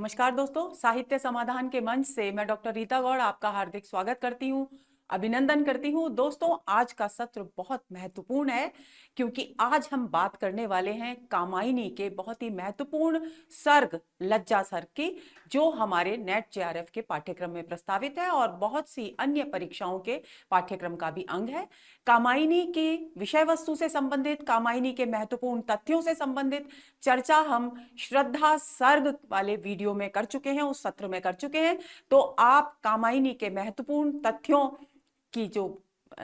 नमस्कार दोस्तों, साहित्य समाधान के मंच से मैं डॉक्टर रीता गौड़ आपका हार्दिक स्वागत करती हूँ, अभिनंदन करती हूँ। दोस्तों, आज का सत्र बहुत महत्वपूर्ण है क्योंकि आज हम बात करने वाले हैं कामायनी के बहुत ही महत्वपूर्ण सर्ग लज्जा सर्ग की, जो हमारे नेट जेआरएफ के पाठ्यक्रम में प्रस्तावित है और बहुत सी अन्य परीक्षाओं के पाठ्यक्रम का भी अंग है। कामायनी की विषय वस्तु से संबंधित, कामायनी के महत्वपूर्ण तथ्यों से संबंधित चर्चा हम श्रद्धा सर्ग वाले वीडियो में कर चुके हैं, उस सत्र में कर चुके हैं। तो आप कामायनी के महत्वपूर्ण तथ्यों की जो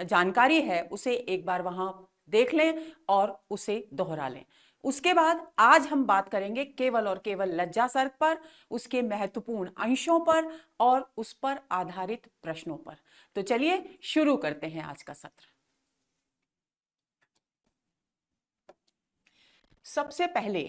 जानकारी है उसे एक बार वहां देख लें और उसे दोहरा लें। उसके बाद आज हम बात करेंगे केवल और केवल लज्जा सर्ग पर, उसके महत्वपूर्ण अंशों पर और उस पर आधारित प्रश्नों पर। तो चलिए शुरू करते हैं आज का सत्र। सबसे पहले,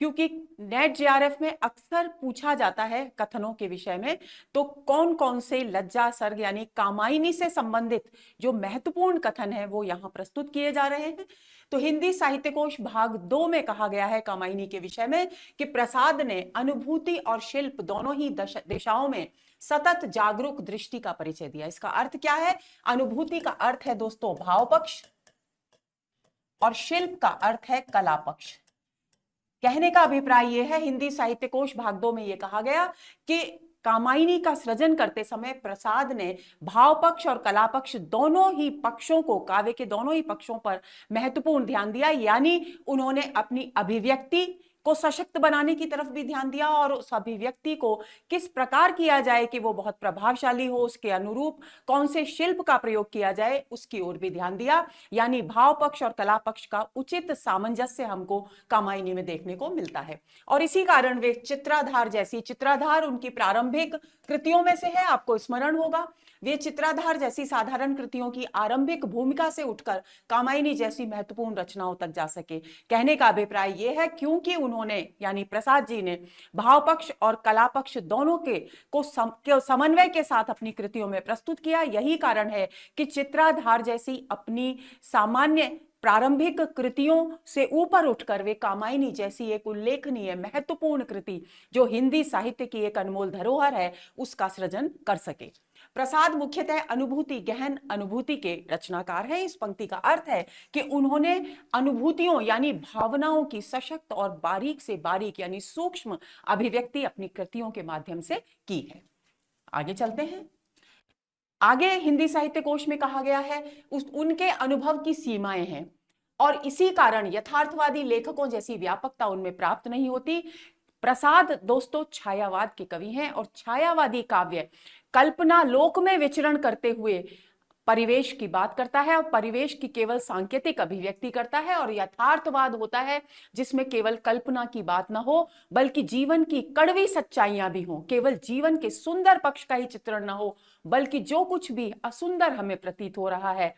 क्योंकि नेट जेआरएफ में अक्सर पूछा जाता है कथनों के विषय में, तो कौन कौन से लज्जा सर्ग यानी कामायनी से संबंधित जो महत्वपूर्ण कथन है वो यहां प्रस्तुत किए जा रहे हैं। तो हिंदी साहित्य कोश भाग 2 में कहा गया है कामायनी के विषय में कि प्रसाद ने अनुभूति और शिल्प दोनों ही दिशाओं में सतत जागरूक दृष्टि का परिचय दिया। इसका अर्थ क्या है? अनुभूति का अर्थ है दोस्तों भाव पक्ष और शिल्प का अर्थ है कला पक्ष। कहने का अभिप्राय यह है, हिंदी साहित्य कोश भाग 2 में यह कहा गया कि कामायनी का सृजन करते समय प्रसाद ने भाव पक्ष और कला पक्ष दोनों ही पक्षों को, काव्य के दोनों ही पक्षों पर महत्वपूर्ण ध्यान दिया। यानी उन्होंने अपनी अभिव्यक्ति को सशक्त बनाने की तरफ भी ध्यान दिया और उस अभिव्यक्ति को किस प्रकार किया जाए कि वो बहुत प्रभावशाली हो, उसके अनुरूप कौन से शिल्प का प्रयोग किया जाए उसकी ओर भी ध्यान दिया। यानी भाव पक्ष और कला पक्ष का उचित सामंजस्य हमको कामायनी में देखने को मिलता है। और इसी कारण वे चित्राधार जैसी, चित्राधार उनकी प्रारंभिक कृतियों में से है, आपको स्मरण होगा, वे चित्राधार जैसी साधारण कृतियों की आरंभिक भूमिका से उठकर कामायनी जैसी महत्वपूर्ण रचनाओं तक जा सके। कहने का अभिप्राय यह है क्योंकि उन्होंने यानी प्रसाद जी ने भाव पक्ष और कला पक्ष दोनों के समन्वय के साथ अपनी कृतियों में प्रस्तुत किया। यही कारण है कि चित्राधार जैसी अपनी सामान्य प्रारंभिक कृतियों से ऊपर उठकर वे कामायनी जैसी एक उल्लेखनीय महत्वपूर्ण कृति जो हिंदी साहित्य की एक अनमोल धरोहर है उसका सृजन कर सके। प्रसाद मुख्यतः अनुभूति, गहन अनुभूति के रचनाकार हैं। इस पंक्ति का अर्थ है कि उन्होंने अनुभूतियों यानी भावनाओं की सशक्त और बारीक से बारीक यानी सूक्ष्म अभिव्यक्ति अपनी कृतियों के माध्यम से की है। आगे चलते हैं। आगे हिंदी साहित्य कोश में कहा गया है उनके अनुभव की सीमाएं हैं और इसी कारण यथार्थवादी लेखकों जैसी व्यापकता उनमें प्राप्त नहीं होती। प्रसाद दोस्तों छायावाद के कवि हैं और छायावादी काव्य कल्पना लोक में विचरण करते हुए परिवेश की बात करता है और परिवेश की केवल सांकेतिक अभिव्यक्ति करता है, और यथार्थवाद होता है जिसमें केवल कल्पना की बात ना हो बल्कि जीवन की कड़वी सच्चाइयां भी हों, केवल जीवन के सुंदर पक्ष का ही चित्रण ना हो बल्कि जो कुछ भी असुंदर हमें प्रतीत हो रहा है,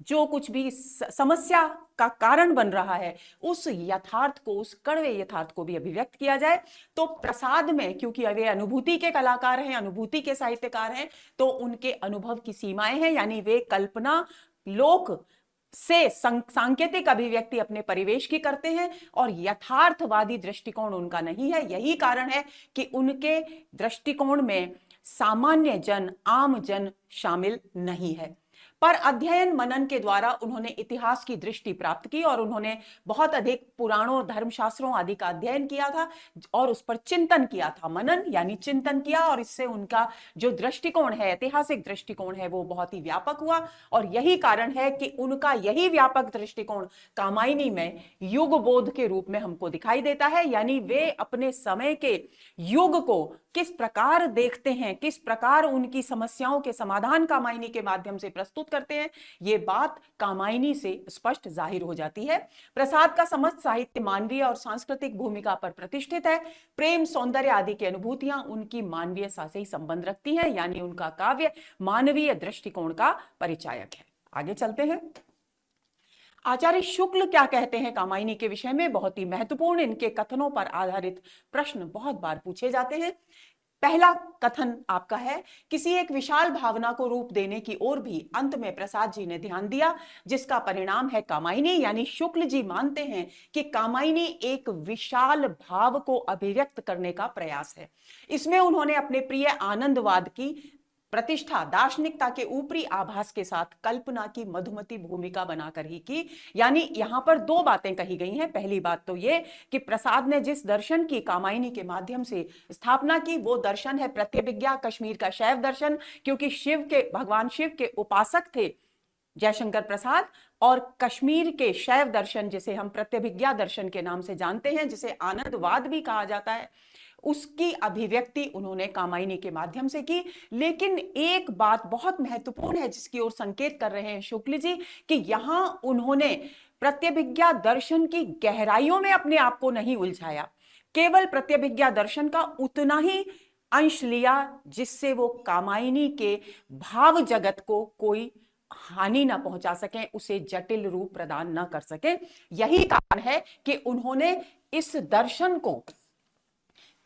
जो कुछ भी समस्या का कारण बन रहा है, उस यथार्थ को, उस कड़वे यथार्थ को भी अभिव्यक्त किया जाए। तो प्रसाद में क्योंकि वे अनुभूति के कलाकार हैं, अनुभूति के साहित्यकार हैं, तो उनके अनुभव की सीमाएं हैं, यानी वे कल्पना लोक से सांकेतिक अभिव्यक्ति अपने परिवेश की करते हैं और यथार्थवादी दृष्टिकोण उनका नहीं है। यही कारण है कि उनके दृष्टिकोण में सामान्य जन, आम जन शामिल नहीं है। पर अध्ययन मनन के द्वारा उन्होंने इतिहास की दृष्टि प्राप्त की और उन्होंने बहुत अधिक पुराणों, धर्मशास्त्रों आदि का अध्ययन किया था और उस पर चिंतन किया था। मनन यानी चिंतन किया और इससे उनका जो दृष्टिकोण है, ऐतिहासिक दृष्टिकोण है, वो बहुत ही व्यापक हुआ। और यही कारण है कि उनका यही व्यापक दृष्टिकोण कामायनी में युग बोध के रूप में हमको दिखाई देता है। यानी वे अपने समय के युग को किस प्रकार देखते हैं, किस प्रकार उनकी समस्याओं के समाधान कामायनी के माध्यम से प्रस्तुत करते हैं, ये बात कामायनी से स्पष्ट जाहिर हो जाती है। प्रसाद का समस्त साहित्य मानवीय और सांस्कृतिक भूमिका पर प्रतिष्ठित है। प्रेम, सौंदर्य आदि की अनुभूतियां उनकी मानवीयता से ही संबंध रखती हैं, यानी उनका काव्य मानवीय दृष्टिकोण का परिचायक है। आगे चलते हैं। आचार्य शुक्ल क्या कहते हैं कामायनी के विषय में? बहुत ही महत्वपूर्ण इनके कथनों पर आधारित प्रश्न बहुत बार पूछे जाते हैं। पहला कथन आपका है, किसी एक विशाल भावना को रूप देने की ओर भी अंत में प्रसाद जी ने ध्यान दिया, जिसका परिणाम है कामायनी। यानी शुक्ल जी मानते हैं कि कामायनी एक विशाल भाव को अभिव्यक्त करने का प्रयास है। इसमें उन्होंने अपने प्रिय आनंदवाद की प्रतिष्ठा दार्शनिकता के ऊपरी आभास के साथ कल्पना की मधुमती भूमिका बनाकर ही की। यानी यहां पर दो बातें कही गई हैं। पहली बात तो ये कि प्रसाद ने जिस दर्शन की कामायनी के माध्यम से स्थापना की, वो दर्शन है प्रत्यभिज्ञा, कश्मीर का शैव दर्शन, क्योंकि भगवान शिव के उपासक थे जयशंकर प्रसाद, और कश्मीर के शैव दर्शन जिसे हम प्रत्यभिज्ञा दर्शन के नाम से जानते हैं, जिसे आनंदवाद भी कहा जाता है, उसकी अभिव्यक्ति उन्होंने कामायनी के माध्यम से की। लेकिन एक बात बहुत महत्वपूर्ण है जिसकी ओर संकेत कर रहे हैं शुक्ल जी, कि यहां उन्होंने प्रत्यभिज्ञा दर्शन की गहराइयों में अपने आप को नहीं उलझाया, केवल प्रत्यभिज्ञा दर्शन का उतना ही अंश लिया जिससे वो कामायनी के भाव जगत को कोई हानि ना पहुंचा सके, उसे जटिल रूप प्रदान ना कर सके। यही कारण है कि उन्होंने इस दर्शन को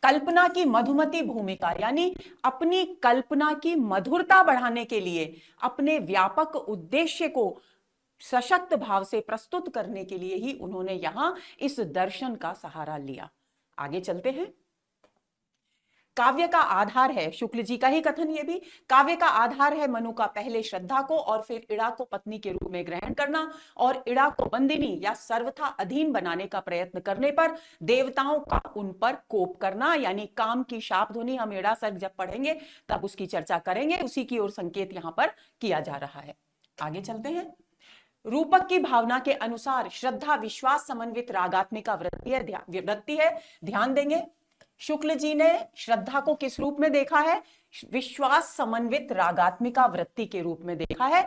कल्पना की मधुमती भूमिका, यानी अपनी कल्पना की मधुरता बढ़ाने के लिए, अपने व्यापक उद्देश्य को सशक्त भाव से प्रस्तुत करने के लिए ही उन्होंने यहां इस दर्शन का सहारा लिया। आगे चलते हैं। काव्य का आधार है, शुक्ल जी का ही कथन ये भी, काव्य का आधार है मनु का पहले श्रद्धा को और फिर इड़ा को पत्नी के रूप में ग्रहण करना, और इड़ा को बंदिनी या सर्वथा अधीन बनाने का प्रयत्न करने पर देवताओं का उन पर कोप करना, यानी काम की शाप ध्वनि। हम इड़ा सर्ग जब पढ़ेंगे तब उसकी चर्चा करेंगे, उसी की ओर संकेत यहां पर किया जा रहा है। आगे चलते हैं। रूपक की भावना के अनुसार श्रद्धा विश्वास समन्वित रागात्मिका वृत्ति है। ध्यान देंगे, शुक्ल जी ने श्रद्धा को किस रूप में देखा है? विश्वास समन्वित रागात्मिका वृत्ति के रूप में देखा है।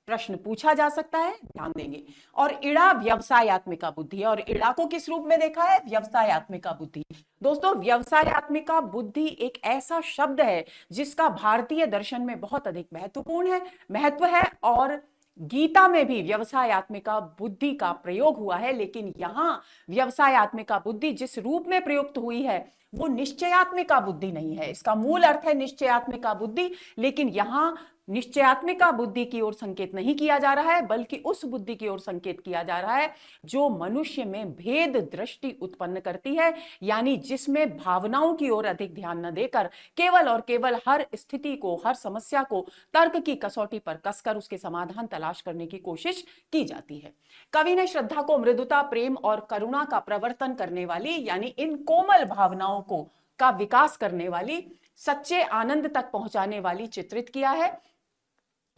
प्रश्न पूछा जा सकता है, ध्यान देंगे। और इड़ा व्यवसायत्मिका बुद्धि है, और इड़ा को किस रूप में देखा है? व्यवसायत्मिका बुद्धि। दोस्तों, व्यवसायत्मिका बुद्धि एक ऐसा शब्द है जिसका भारतीय दर्शन में बहुत अधिक महत्व है, और गीता में भी व्यवसायत्मिका बुद्धि का प्रयोग हुआ है। लेकिन यहां व्यवसायत्मिका बुद्धि जिस रूप में प्रयुक्त हुई है वो निश्चयात्मिका बुद्धि नहीं है। इसका मूल अर्थ है निश्चयात्मिका बुद्धि, लेकिन यहां निश्चयात्मिका बुद्धि की ओर संकेत नहीं किया जा रहा है, बल्कि उस बुद्धि की ओर संकेत किया जा रहा है जो मनुष्य में भेद दृष्टि उत्पन्न करती है, यानी जिसमें भावनाओं की ओर अधिक ध्यान न देकर केवल और केवल हर स्थिति को, हर समस्या को तर्क की कसौटी पर कसकर उसके समाधान तलाश करने की कोशिश की जाती है। कवि ने श्रद्धा को मृदुता, प्रेम और करुणा का प्रवर्तन करने वाली, यानी इन कोमल भावनाओं को का विकास करने वाली, सच्चे आनंद तक पहुंचाने वाली चित्रित किया है।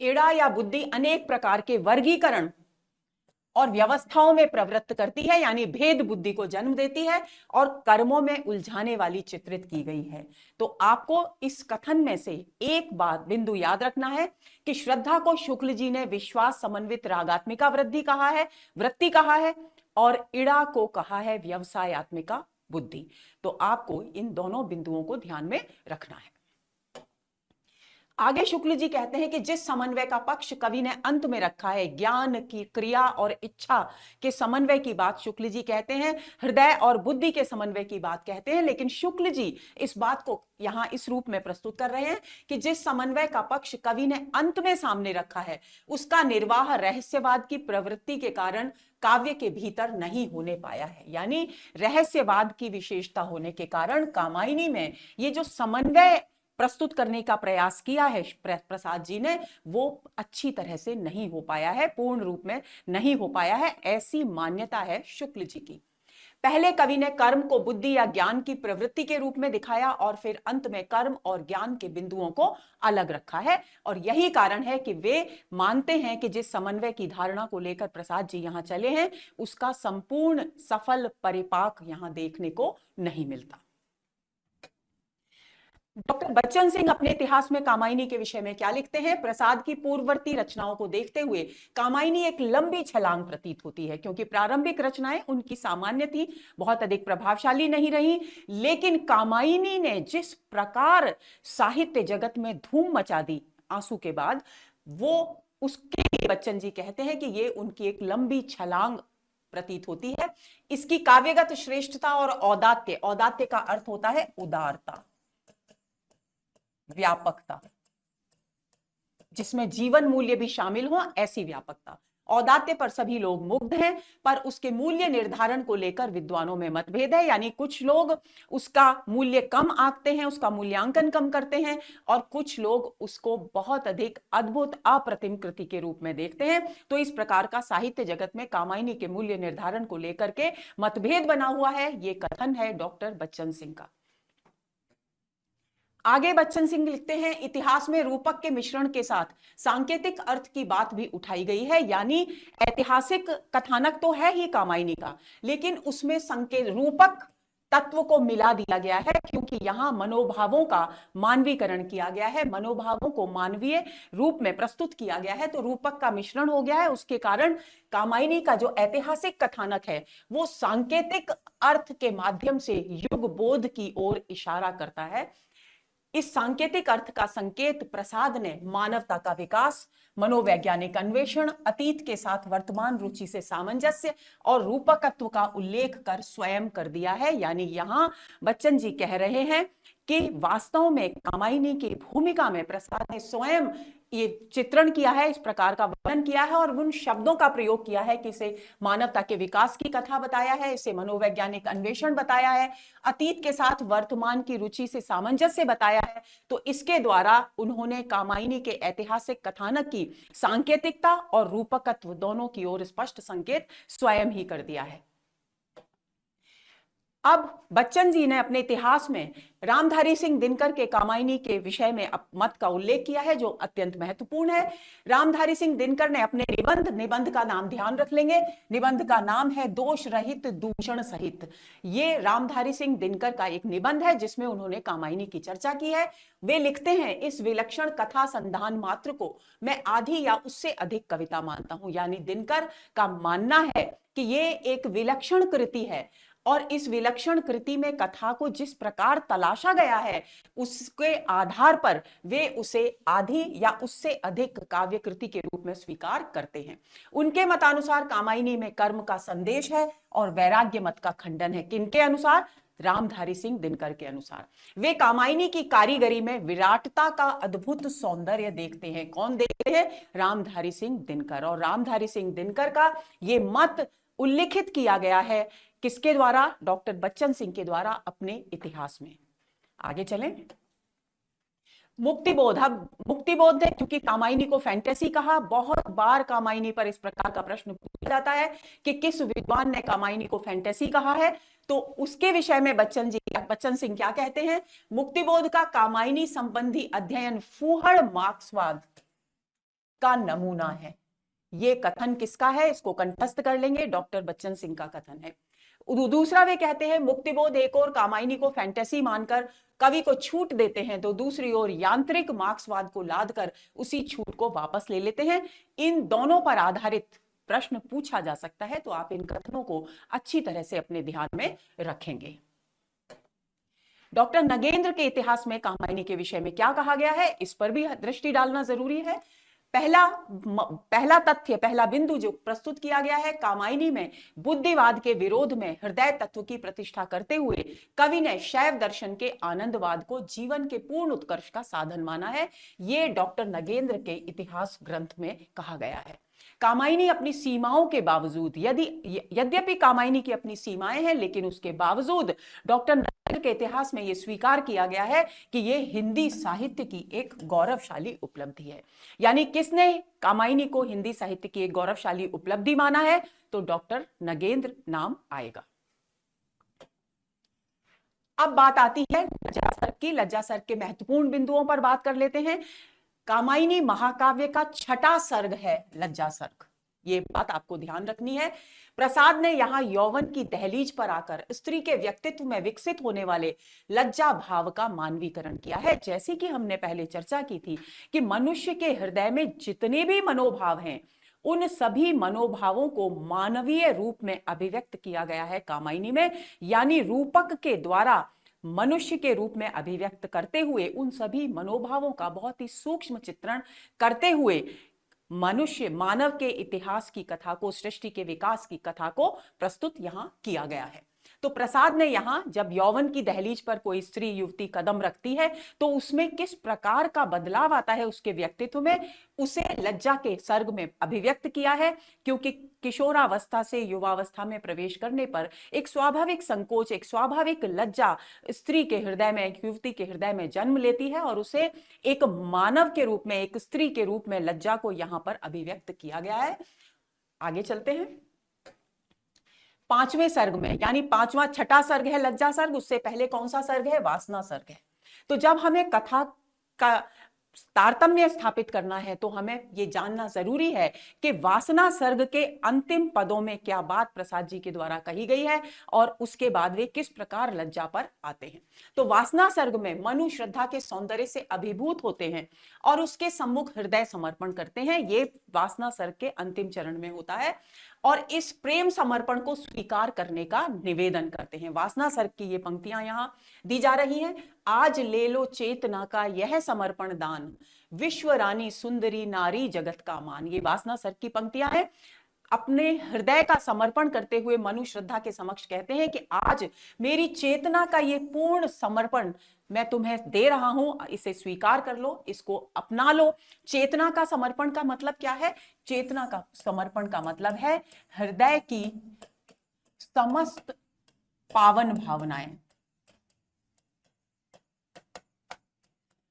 इड़ा या बुद्धि अनेक प्रकार के वर्गीकरण और व्यवस्थाओं में प्रवृत्त करती है, यानी भेद बुद्धि को जन्म देती है और कर्मों में उलझाने वाली चित्रित की गई है। तो आपको इस कथन में से एक बात बिंदु याद रखना है कि श्रद्धा को शुक्ल जी ने विश्वास समन्वित रागात्मिका वृत्ति कहा है, और इड़ा को कहा है व्यवसायत्मिका बुद्धि। तो आपको इन दोनों बिंदुओं को ध्यान में रखना है। आगे शुक्ल जी कहते हैं कि जिस समन्वय का पक्ष कवि ने अंत में रखा है, ज्ञान की क्रिया और इच्छा के समन्वय की बात शुक्ल जी कहते हैं, हृदय और बुद्धि के समन्वय की बात कहते हैं। लेकिन शुक्ल जी इस बात को यहां इस रूप में प्रस्तुत कर रहे हैं कि जिस समन्वय का पक्ष कवि ने अंत में सामने रखा है, उसका निर्वाह रहस्यवाद की प्रवृत्ति के कारण काव्य के भीतर नहीं होने पाया है। यानी रहस्यवाद की विशेषता होने के कारण कामायनी में ये जो समन्वय प्रस्तुत करने का प्रयास किया है प्रसाद जी ने, वो अच्छी तरह से नहीं हो पाया है, पूर्ण रूप में नहीं हो पाया है, ऐसी मान्यता है शुक्ल जी की। पहले कवि ने कर्म को बुद्धि या ज्ञान की प्रवृत्ति के रूप में दिखाया, और फिर अंत में कर्म और ज्ञान के बिंदुओं को अलग रखा है। और यही कारण है कि वे मानते हैं कि जिस समन्वय की धारणा को लेकर प्रसाद जी यहां चले हैं, उसका संपूर्ण सफल परिपाक यहां देखने को नहीं मिलता। डॉक्टर बच्चन सिंह अपने इतिहास में कामायनी के विषय में क्या लिखते हैं? प्रसाद की पूर्ववर्ती रचनाओं को देखते हुए कामायनी एक लंबी छलांग प्रतीत होती है, क्योंकि प्रारंभिक रचनाएं उनकी सामान्य थी, बहुत अधिक प्रभावशाली नहीं रही। लेकिन कामायनी ने जिस प्रकार साहित्य जगत में धूम मचा दी आंसू के बाद, वो उसके लिए बच्चन जी कहते हैं कि ये उनकी एक लंबी छलांग प्रतीत होती है। इसकी काव्यगत श्रेष्ठता और औदात्य, औदात्य का अर्थ होता है उदारता, व्यापकता, जिसमें जीवन मूल्य भी शामिल हो, ऐसी व्यापकता। औदात्य पर सभी लोग मुग्ध हैं, पर उसके मूल्य निर्धारण को लेकर विद्वानों में मतभेद है। यानी कुछ लोग उसका मूल्य कम आंकते हैं, उसका मूल्यांकन कम करते हैं, और कुछ लोग उसको बहुत अधिक अद्भुत अप्रतिम कृति के रूप में देखते हैं। तो इस प्रकार का साहित्य जगत में कामायनी के मूल्य निर्धारण को लेकर के मतभेद बना हुआ है। ये कथन है डॉक्टर बच्चन सिंह का। आगे बच्चन सिंह लिखते हैं, इतिहास में रूपक के मिश्रण के साथ सांकेतिक अर्थ की बात भी उठाई गई है। यानी ऐतिहासिक कथानक तो है ही कामायनी का, लेकिन उसमें संकेत रूपक तत्व को मिला दिया गया है, क्योंकि यहां मनोभावों का मानवीकरण किया गया है, मनोभावों को मानवीय रूप में प्रस्तुत किया गया है। तो रूपक का मिश्रण हो गया है, उसके कारण कामायनी का जो ऐतिहासिक कथानक है वो सांकेतिक अर्थ के माध्यम से युग बोध की ओर इशारा करता है। इस सांकेतिक अर्थ का संकेत प्रसाद ने मानवता का विकास, मनोवैज्ञानिक अन्वेषण, अतीत के साथ वर्तमान रुचि से सामंजस्य और रूपकत्व का उल्लेख कर स्वयं कर दिया है। यानी यहां बच्चन जी कह रहे हैं कि वास्तव में कामायनी की भूमिका में प्रसाद ने स्वयं ये चित्रण किया है, इस प्रकार का वर्णन किया है और उन शब्दों का प्रयोग किया है कि इसे मानवता के विकास की कथा बताया है, इसे मनोवैज्ञानिक अन्वेषण बताया है, अतीत के साथ वर्तमान की रुचि से सामंजस्य बताया है। तो इसके द्वारा उन्होंने कामायनी के ऐतिहासिक कथानक की सांकेतिकता और रूपकत्व दोनों की ओर स्पष्ट संकेत स्वयं ही कर दिया है। अब बच्चन जी ने अपने इतिहास में रामधारी सिंह दिनकर के कामायनी के विषय में मत का उल्लेख किया है, जो अत्यंत महत्वपूर्ण है। रामधारी सिंह दिनकर ने अपने निबंध का नाम ध्यान रख लेंगे, निबंध का नाम है दोष रहित दूषण सहित। ये रामधारी सिंह दिनकर का एक निबंध है जिसमें उन्होंने कामायनी की चर्चा की है। वे लिखते हैं, इस विलक्षण कथा संधान मात्र को मैं आधी या उससे अधिक कविता मानता हूं। यानी दिनकर का मानना है कि ये एक विलक्षण कृति है, और इस विलक्षण कृति में कथा को जिस प्रकार तलाशा गया है उसके आधार पर वे उसे आधी या उससे अधिक काव्य कृति के रूप में स्वीकार करते हैं। उनके मतानुसार कामायनी में कर्म का संदेश है और वैराग्य मत का खंडन है। किनके अनुसार? रामधारी सिंह दिनकर के अनुसार। वे कामायनी की कारीगरी में विराटता का अद्भुत सौंदर्य देखते हैं। कौन देखते हैं? रामधारी सिंह दिनकर। और रामधारी सिंह दिनकर का ये मत उल्लिखित किया गया है किसके द्वारा? डॉक्टर बच्चन सिंह के द्वारा अपने इतिहास में। आगे चलें। मुक्तिबोध। अब मुक्तिबोध है, क्योंकि कामायनी को फैंटेसी कहा, बहुत बार कामायनी पर इस प्रकार का प्रश्न पूछा जाता है कि किस विद्वान ने कामायनी को फैंटेसी कहा है। तो उसके विषय में बच्चन सिंह क्या कहते हैं? मुक्तिबोध का कामायनी संबंधी अध्ययन फूहड़ मार्क्सवाद का नमूना है। ये कथन किसका है? इसको कंठस्थ कर लेंगे, डॉक्टर बच्चन सिंह का कथन है। दूसरा वे कहते हैं मुक्तिबोध एक और कामायनी को फैंटेसी मानकर कवि को छूट देते हैं, तो दूसरी ओर यांत्रिक मार्क्सवाद को लादकर उसी छूट को वापस ले लेते हैं। इन दोनों पर आधारित प्रश्न पूछा जा सकता है, तो आप इन कथनों को अच्छी तरह से अपने ध्यान में रखेंगे। डॉक्टर नगेंद्र के इतिहास में कामायनी के विषय में क्या कहा गया है, इस पर भी दृष्टि डालना जरूरी है। पहला तथ्य, पहला बिंदु जो प्रस्तुत किया गया है, कामायनी में बुद्धिवाद के विरोध में हृदय तत्व की प्रतिष्ठा करते हुए कवि ने शैव दर्शन के आनंदवाद को जीवन के पूर्ण उत्कर्ष का साधन माना है। यह डॉक्टर नगेंद्र के इतिहास ग्रंथ में कहा गया है। कामायनी अपनी सीमाओं के बावजूद, यद्यपि कामायनी की अपनी सीमाएं हैं, लेकिन उसके बावजूद डॉक्टर नगेंद्र के इतिहास में यह स्वीकार किया गया है कि यह हिंदी साहित्य की एक गौरवशाली उपलब्धि है। यानी किसने कामायनी को हिंदी साहित्य की एक गौरवशाली उपलब्धि माना है? तो डॉक्टर नगेंद्र नाम आएगा। अब बात आती है लज्जा सर्ग की। लज्जा सर्ग के महत्वपूर्ण बिंदुओं पर बात कर लेते हैं। कामायनी महाकाव्य का छठा सर्ग है लज्जा सर्ग, ये बात आपको ध्यान रखनी है। प्रसाद ने यहां यौवन की दहलीज पर आकर स्त्री के व्यक्तित्व में विकसित होने वाले लज्जा भाव का मानवीकरण किया है। जैसे कि हमने पहले चर्चा की थी कि मनुष्य के हृदय में जितने भी मनोभाव हैं, उन सभी मनोभावों को मानवीय रूप में अभिव्यक्त किया गया है कामायनी में। यानी रूपक के द्वारा मनुष्य के रूप में अभिव्यक्त करते हुए उन सभी मनोभावों का बहुत ही सूक्ष्म चित्रण करते हुए मानव के इतिहास की कथा को, सृष्टि के विकास की कथा को प्रस्तुत यहां किया गया है। तो प्रसाद ने यहाँ जब यौवन की दहलीज पर कोई स्त्री युवती कदम रखती है तो उसमें किस प्रकार का बदलाव आता है उसके व्यक्तित्व में, उसे लज्जा के सर्ग में अभिव्यक्त किया है। क्योंकि किशोरावस्था से युवावस्था में प्रवेश करने पर एक स्वाभाविक संकोच, एक स्वाभाविक लज्जा स्त्री के हृदय में, एक युवती के हृदय में जन्म लेती है और उसे एक मानव के रूप में, एक स्त्री के रूप में लज्जा को यहां पर अभिव्यक्त किया गया है। आगे चलते हैं। पांचवें सर्ग में, यानी पांचवा छठा सर्ग है लज्जा सर्ग, उससे पहले कौन सा सर्ग है, वासना सर्ग है। तो जब हमें कथा का तारतम्य स्थापित करना है तो हमें यह जानना जरूरी है कि वासना सर्ग के अंतिम पदों में क्या बात प्रसाद जी के द्वारा कही गई है और उसके बाद वे किस प्रकार लज्जा पर आते हैं। तो वासना सर्ग में मनु श्रद्धा के सौंदर्य से अभिभूत होते हैं और उसके सम्मुख हृदय समर्पण करते हैं। ये वासना सर्ग के अंतिम चरण में होता है और इस प्रेम समर्पण को स्वीकार करने का निवेदन करते हैं। वासना सर्ग की ये पंक्तियां यहां दी जा रही हैं। आज ले लो चेतना का यह समर्पण दान, विश्व रानी सुंदरी नारी जगत का मान। ये वासना सर्ग की पंक्तियां हैं। अपने हृदय का समर्पण करते हुए मनु श्रद्धा के समक्ष कहते हैं कि आज मेरी चेतना का ये पूर्ण समर्पण मैं तुम्हें दे रहा हूं, इसे स्वीकार कर लो, इसको अपना लो। चेतना का समर्पण का मतलब क्या है? चेतना का समर्पण का मतलब है हृदय की समस्त पावन भावनाएं,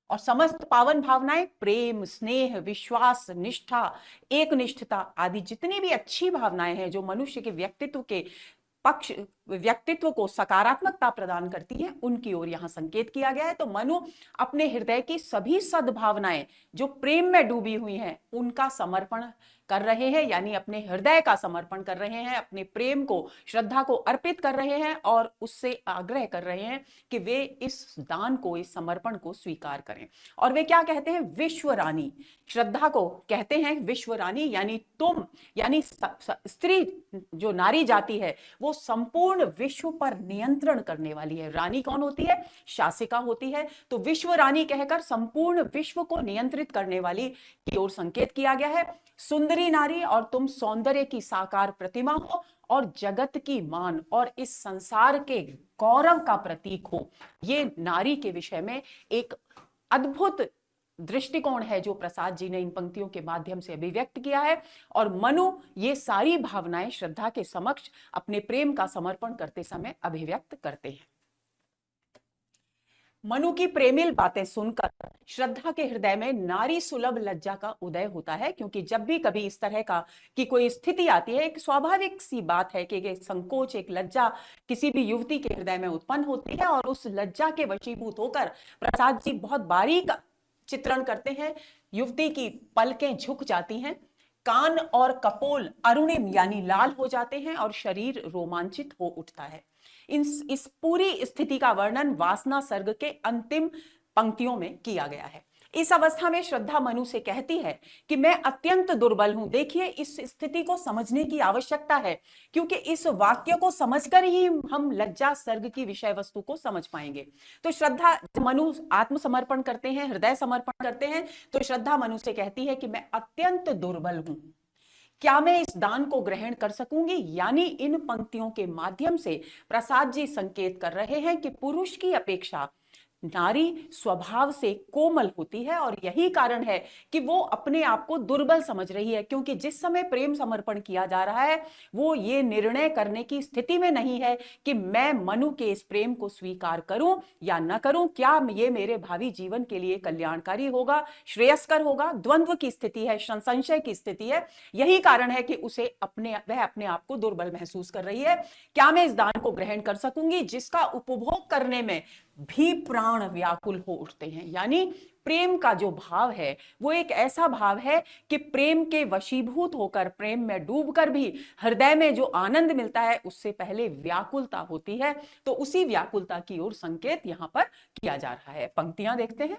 और समस्त पावन भावनाएं प्रेम, स्नेह, विश्वास, निष्ठा, एकनिष्ठता आदि जितनी भी अच्छी भावनाएं हैं जो मनुष्य के व्यक्तित्व के पक्ष, व्यक्तित्व को सकारात्मकता प्रदान करती है, उनकी ओर यहां संकेत किया गया है। तो मनु अपने हृदय की सभी सद्भावनाएं जो प्रेम में डूबी हुई हैं उनका समर्पण कर रहे हैं, यानी अपने हृदय का समर्पण कर रहे हैं, अपने प्रेम को, श्रद्धा को अर्पित कर रहे हैं और उससे आग्रह कर रहे हैं कि वे इस दान को, इस समर्पण को स्वीकार करें। और वे क्या कहते हैं? विश्व रानी, श्रद्धा को कहते हैं विश्व रानी, यानी तुम, यानी स्त्री जो नारी जाति है वो संपूर्ण विश्व पर नियंत्रण करने वाली है। रानी कौन होती है? शासिका होती है। तो विश्व रानी कहकर संपूर्ण विश्व को नियंत्रित करने वाली की ओर संकेत किया गया है। सुंदरी नारी, और तुम सौंदर्य की साकार प्रतिमा हो और जगत की मान और इस संसार के गौरव का प्रतीक हो। ये नारी के विषय में एक अद्भुत दृष्टिकोण है जो प्रसाद जी ने इन पंक्तियों के माध्यम से अभिव्यक्त किया है। और मनु ये सारी भावनाएं श्रद्धा के समक्ष अपने प्रेम का समर्पण करते समय अभिव्यक्त करते हैं। मनु की प्रेमिल बातें सुनकर श्रद्धा के हृदय में नारी सुलभ लज्जा का उदय होता है, क्योंकि जब भी कभी इस तरह का की कोई स्थिति आती है, एक स्वाभाविक सी बात है कि एक संकोच, एक लज्जा किसी भी युवती के हृदय में उत्पन्न होती है और उस लज्जा के वशीभूत होकर प्रसाद जी बहुत बारीक चित्रण करते हैं। युवती की पलकें झुक जाती हैं, कान और कपोल अरुणिम यानी लाल हो जाते हैं और शरीर रोमांचित हो उठता है। इस पूरी स्थिति का वर्णन वासना सर्ग के अंतिम पंक्तियों में किया गया है। इस अवस्था में श्रद्धा मनु से कहती है कि मैं अत्यंत दुर्बल हूं। देखिए, इस स्थिति को समझने की आवश्यकता है, क्योंकि इस वाक्य को समझकर ही हम लज्जा सर्ग की विषय वस्तु को समझ पाएंगे। तो श्रद्धा, मनु आत्मसमर्पण करते हैं, हृदय समर्पण करते हैं, तो श्रद्धा मनु से कहती है कि मैं अत्यंत दुर्बल हूं, क्या मैं इस दान को ग्रहण कर सकूंगी? यानी इन पंक्तियों के माध्यम से प्रसाद जी संकेत कर रहे हैं कि पुरुष की अपेक्षा नारी स्वभाव से कोमल होती है और यही कारण है कि वो अपने आप को दुर्बल समझ रही है, क्योंकि जिस समय प्रेम समर्पण किया जा रहा है वो ये निर्णय करने की स्थिति में नहीं है कि मैं मनु के इस प्रेम को स्वीकार करूं या न करूं, क्या ये मेरे भावी जीवन के लिए कल्याणकारी होगा, श्रेयस्कर होगा। द्वंद्व की स्थिति है, संशय की स्थिति है। यही कारण है कि वह अपने आप को दुर्बल महसूस कर रही है। क्या मैं इस दान को ग्रहण कर सकूंगी जिसका उपभोग करने में भी प्राण व्याकुल हो उठते हैं? यानी प्रेम का जो भाव है वो एक ऐसा भाव है कि प्रेम के वशीभूत होकर, प्रेम में डूबकर भी हृदय में जो आनंद मिलता है उससे पहले व्याकुलता होती है। तो उसी व्याकुलता की ओर संकेत यहां पर किया जा रहा है। पंक्तियां देखते हैं।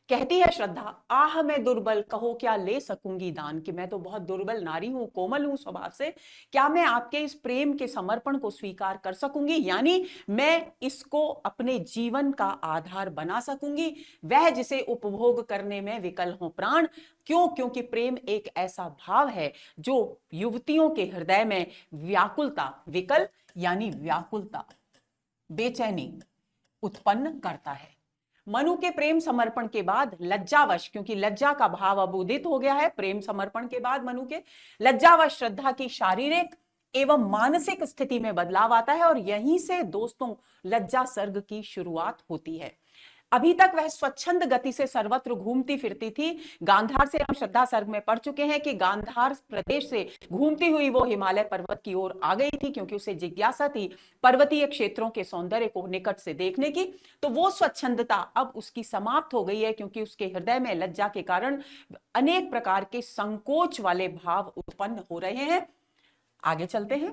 कहती है श्रद्धा, आह मैं दुर्बल, कहो क्या ले सकूंगी दान, कि मैं तो बहुत दुर्बल नारी हूं, कोमल हूं स्वभाव से, क्या मैं आपके इस प्रेम के समर्पण को स्वीकार कर सकूंगी, यानी मैं इसको अपने जीवन का आधार बना सकूंगी, वह जिसे उपभोग करने में विकल हो प्राण। क्यों? क्योंकि प्रेम एक ऐसा भाव है जो युवतियों के हृदय में व्याकुलता, विकल यानी व्याकुलता, बेचैनी उत्पन्न करता है। मनु के प्रेम समर्पण के बाद लज्जावश, क्योंकि लज्जा का भाव अब उदित हो गया है प्रेम समर्पण के बाद मनु के, लज्जावश श्रद्धा की शारीरिक एवं मानसिक स्थिति में बदलाव आता है और यहीं से दोस्तों लज्जा सर्ग की शुरुआत होती है। अभी तक वह स्वच्छंद गति से सर्वत्र घूमती फिरती थी। गांधार से हम श्रद्धा सर्ग में पढ़ चुके हैं कि गांधार प्रदेश से घूमती हुई वो हिमालय पर्वत की ओर आ गई थी, क्योंकि उसे जिज्ञासा थी पर्वतीय क्षेत्रों के सौंदर्य को निकट से देखने की। तो वो स्वच्छंदता अब उसकी समाप्त हो गई है, क्योंकि उसके हृदय में लज्जा के कारण अनेक प्रकार के संकोच वाले भाव उत्पन्न हो रहे हैं। आगे चलते हैं।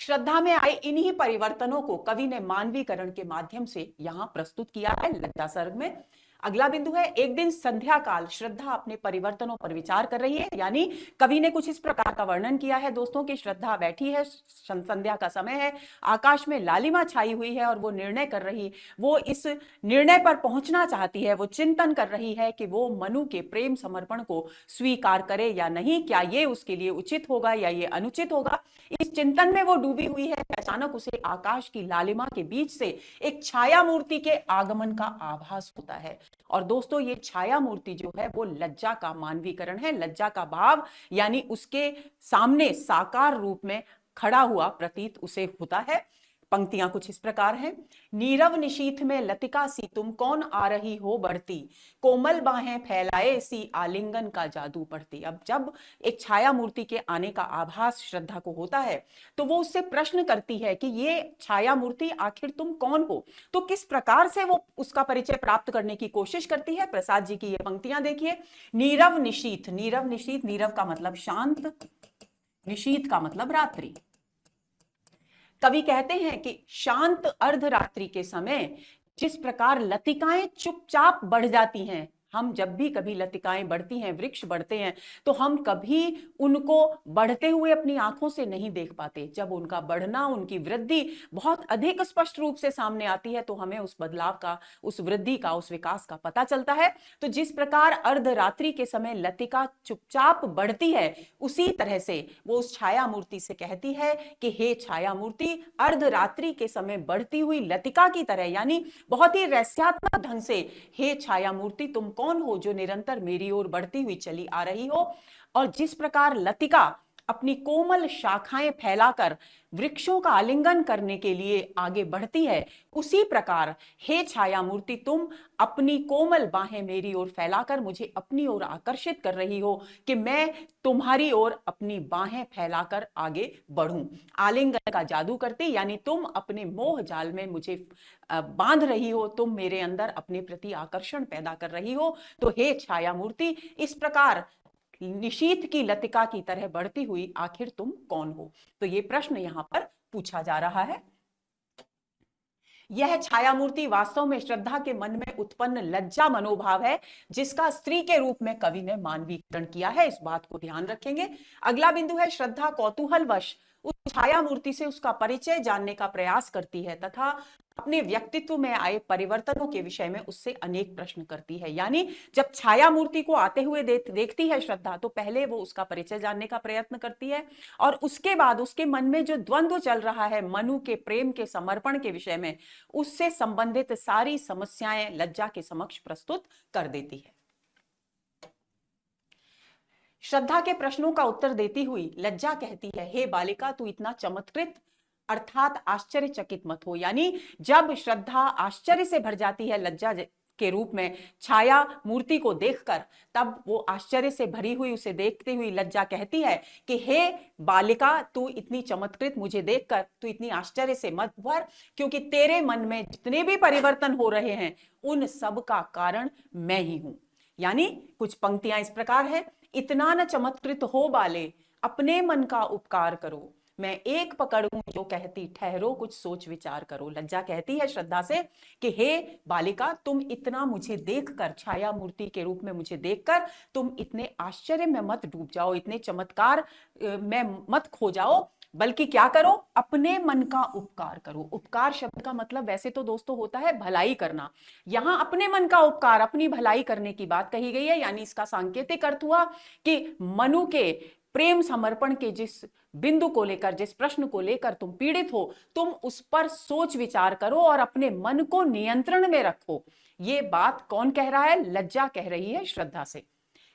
श्रद्धा में आए इन्हीं परिवर्तनों को कवि ने मानवीकरण के माध्यम से यहां प्रस्तुत किया है लज्जा सर्ग में। अगला बिंदु है, एक दिन संध्या काल श्रद्धा अपने परिवर्तनों पर विचार कर रही है। यानी कवि ने कुछ इस प्रकार का वर्णन किया है दोस्तों कि श्रद्धा बैठी है, संध्या का समय है, आकाश में लालिमा छाई हुई है और वो निर्णय कर रही, वो इस निर्णय पर पहुंचना चाहती है, वो चिंतन कर रही है कि वो मनु के प्रेम समर्पण को स्वीकार करे या नहीं, क्या ये उसके लिए उचित होगा या ये अनुचित होगा। इस चिंतन में वो डूबी हुई है। अचानक उसे आकाश की लालिमा के बीच से एक छाया मूर्ति के आगमन का आभास होता है। और दोस्तों ये छाया मूर्ति जो है वो लज्जा का मानवीकरण है, लज्जा का भाव, यानी उसके सामने साकार रूप में खड़ा हुआ प्रतीत उसे होता है। पंक्तियां कुछ इस प्रकार हैं। नीरव निशीथ में लतिका सी तुम कौन आ रही हो बढ़ती, कोमल बाहें फैलाए सी आलिंगन का जादू पढ़ती। अब जब एक छाया मूर्ति के आने का आभास श्रद्धा को होता है तो वो उससे प्रश्न करती है कि ये छाया मूर्ति आखिर तुम कौन हो। तो किस प्रकार से वो उसका परिचय प्राप्त करने की कोशिश करती है। प्रसाद जी की ये पंक्तियां देखिए। नीरव निशीथ, नीरव निशीथ, नीरव का मतलब शांत, निशीथ का मतलब रात्रि। कवि कहते हैं कि शांत अर्धरात्रि के समय जिस प्रकार लतिकाएं चुपचाप बढ़ जाती हैं, हम जब भी कभी लतिकाएं बढ़ती हैं, वृक्ष बढ़ते हैं, तो हम कभी उनको बढ़ते हुए अपनी आंखों से नहीं देख पाते। जब उनका बढ़ना, उनकी वृद्धि बहुत अधिक स्पष्ट रूप से सामने आती है तो हमें उस बदलाव का, उस वृद्धि का, उस विकास का पता चलता है। तो जिस प्रकार अर्धरात्रि के समय लतिका चुपचाप बढ़ती है, उसी तरह से वो उस छाया मूर्ति से कहती है कि हे छाया मूर्ति, अर्धरात्रि के समय बढ़ती हुई लतिका की तरह, यानी बहुत ही रहस्यात्मक ढंग से, हे छाया मूर्ति तुम कौन हो जो निरंतर मेरी ओर बढ़ती हुई चली आ रही हो। और जिस प्रकार लतिका अपनी कोमल शाखाएं फैलाकर वृक्षों का आलिंगन करने के लिए आगे बढ़ती है, उसी प्रकार हे छाया मूर्ति तुम अपनी कोमल बाहें मेरी ओर फैलाकर मुझे अपनी ओर आकर्षित कर रही हो कि मैं तुम्हारी ओर अपनी बाहें फैलाकर आगे बढ़ूं। आलिंगन का जादू करती, यानी तुम अपने मोह जाल में मुझे बांध रही हो, तुम मेरे अंदर अपने प्रति आकर्षण पैदा कर रही हो। तो हे छाया मूर्ति, इस प्रकार निशीथ की लतिका की तरह बढ़ती हुई आखिर तुम कौन हो। तो ये प्रश्न यहां पर पूछा जा रहा है। यह छाया मूर्ति वास्तव में श्रद्धा के मन में उत्पन्न लज्जा मनोभाव है, जिसका स्त्री के रूप में कवि ने मानवीकरण किया है। इस बात को ध्यान रखेंगे। अगला बिंदु है, श्रद्धा कौतूहलवश उस छाया मूर्ति से उसका परिचय जानने का प्रयास करती है तथा अपने व्यक्तित्व में आए परिवर्तनों के विषय में उससे अनेक प्रश्न करती है। यानी जब छाया मूर्ति को आते हुए देखती है श्रद्धा, तो पहले वो उसका परिचय जानने का प्रयत्न करती है और उसके बाद उसके मन में जो द्वंद्व चल रहा है मनु के प्रेम के समर्पण के विषय में, उससे संबंधित सारी समस्याएं लज्जा के समक्ष प्रस्तुत कर देती है। श्रद्धा के प्रश्नों का उत्तर देती हुई लज्जा कहती है, हे बालिका तू इतना चमत्कृत अर्थात आश्चर्यचकित मत हो। यानी जब श्रद्धा आश्चर्य से भर जाती है लज्जा के रूप में छाया मूर्ति को देखकर, तब वो आश्चर्य से भरी हुई उसे देखते हुई लज्जा कहती है कि हे बालिका तू इतनी चमत्कृत, मुझे देखकर तू इतनी आश्चर्य से मत भर, क्योंकि तेरे मन में जितने भी परिवर्तन हो रहे हैं उन सब का कारण मैं ही हूं। यानी कुछ पंक्तियां इस प्रकार है, इतना न चमत्कृत हो बाले अपने मन का उपकार करो, मैं एक पकड़ हूं जो कहती ठहरो कुछ सोच विचार करो। लज्जा कहती है श्रद्धा से कि हे बालिका तुम इतना मुझे देखकर, छाया मूर्ति के रूप में मुझे देखकर तुम इतने आश्चर्य में मत डूब जाओ, इतने चमत्कार में मत खो जाओ, बल्कि क्या करो, अपने मन का उपकार करो। उपकार शब्द का मतलब वैसे तो दोस्तों होता है भलाई करना। यहां अपने मन का उपकार, अपनी भलाई करने की बात कही गई है। यानी इसका सांकेतिक अर्थ हुआ कि मनु के प्रेम समर्पण के जिस बिंदु को लेकर, जिस प्रश्न को लेकर तुम पीड़ित हो, तुम उस पर सोच विचार करो और अपने मन को नियंत्रण में रखो। ये बात कौन कह रहा है? लज्जा कह रही है श्रद्धा से।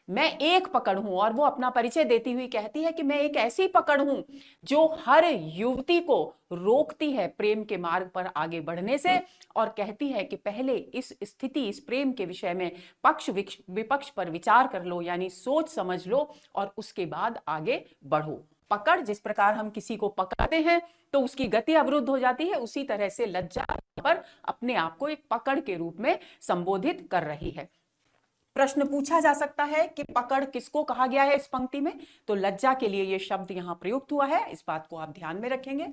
मैं एक पकड़ हूं, और वो अपना परिचय देती हुई कहती है कि मैं एक ऐसी पकड़ हूं जो हर युवती को रोकती है प्रेम के मार्ग पर आगे बढ़ने से, और कहती है कि पहले इस स्थिति, इस प्रेम के विषय में पक्ष विपक्ष पर विचार कर लो, यानी सोच समझ लो, और उसके बाद आगे बढ़ो। पकड़, जिस प्रकार हम किसी को पकड़ते हैं तो उसकी गति अवरुद्ध हो जाती है, उसी तरह से लज्जा पर अपने आप को एक पकड़ के रूप में संबोधित कर रही है। प्रश्न पूछा जा सकता है कि पकड़ किसको कहा गया है इस पंक्ति में? तो लज्जा के लिए यह शब्द यहां प्रयुक्त हुआ है, इस बात को आप ध्यान में रखेंगे।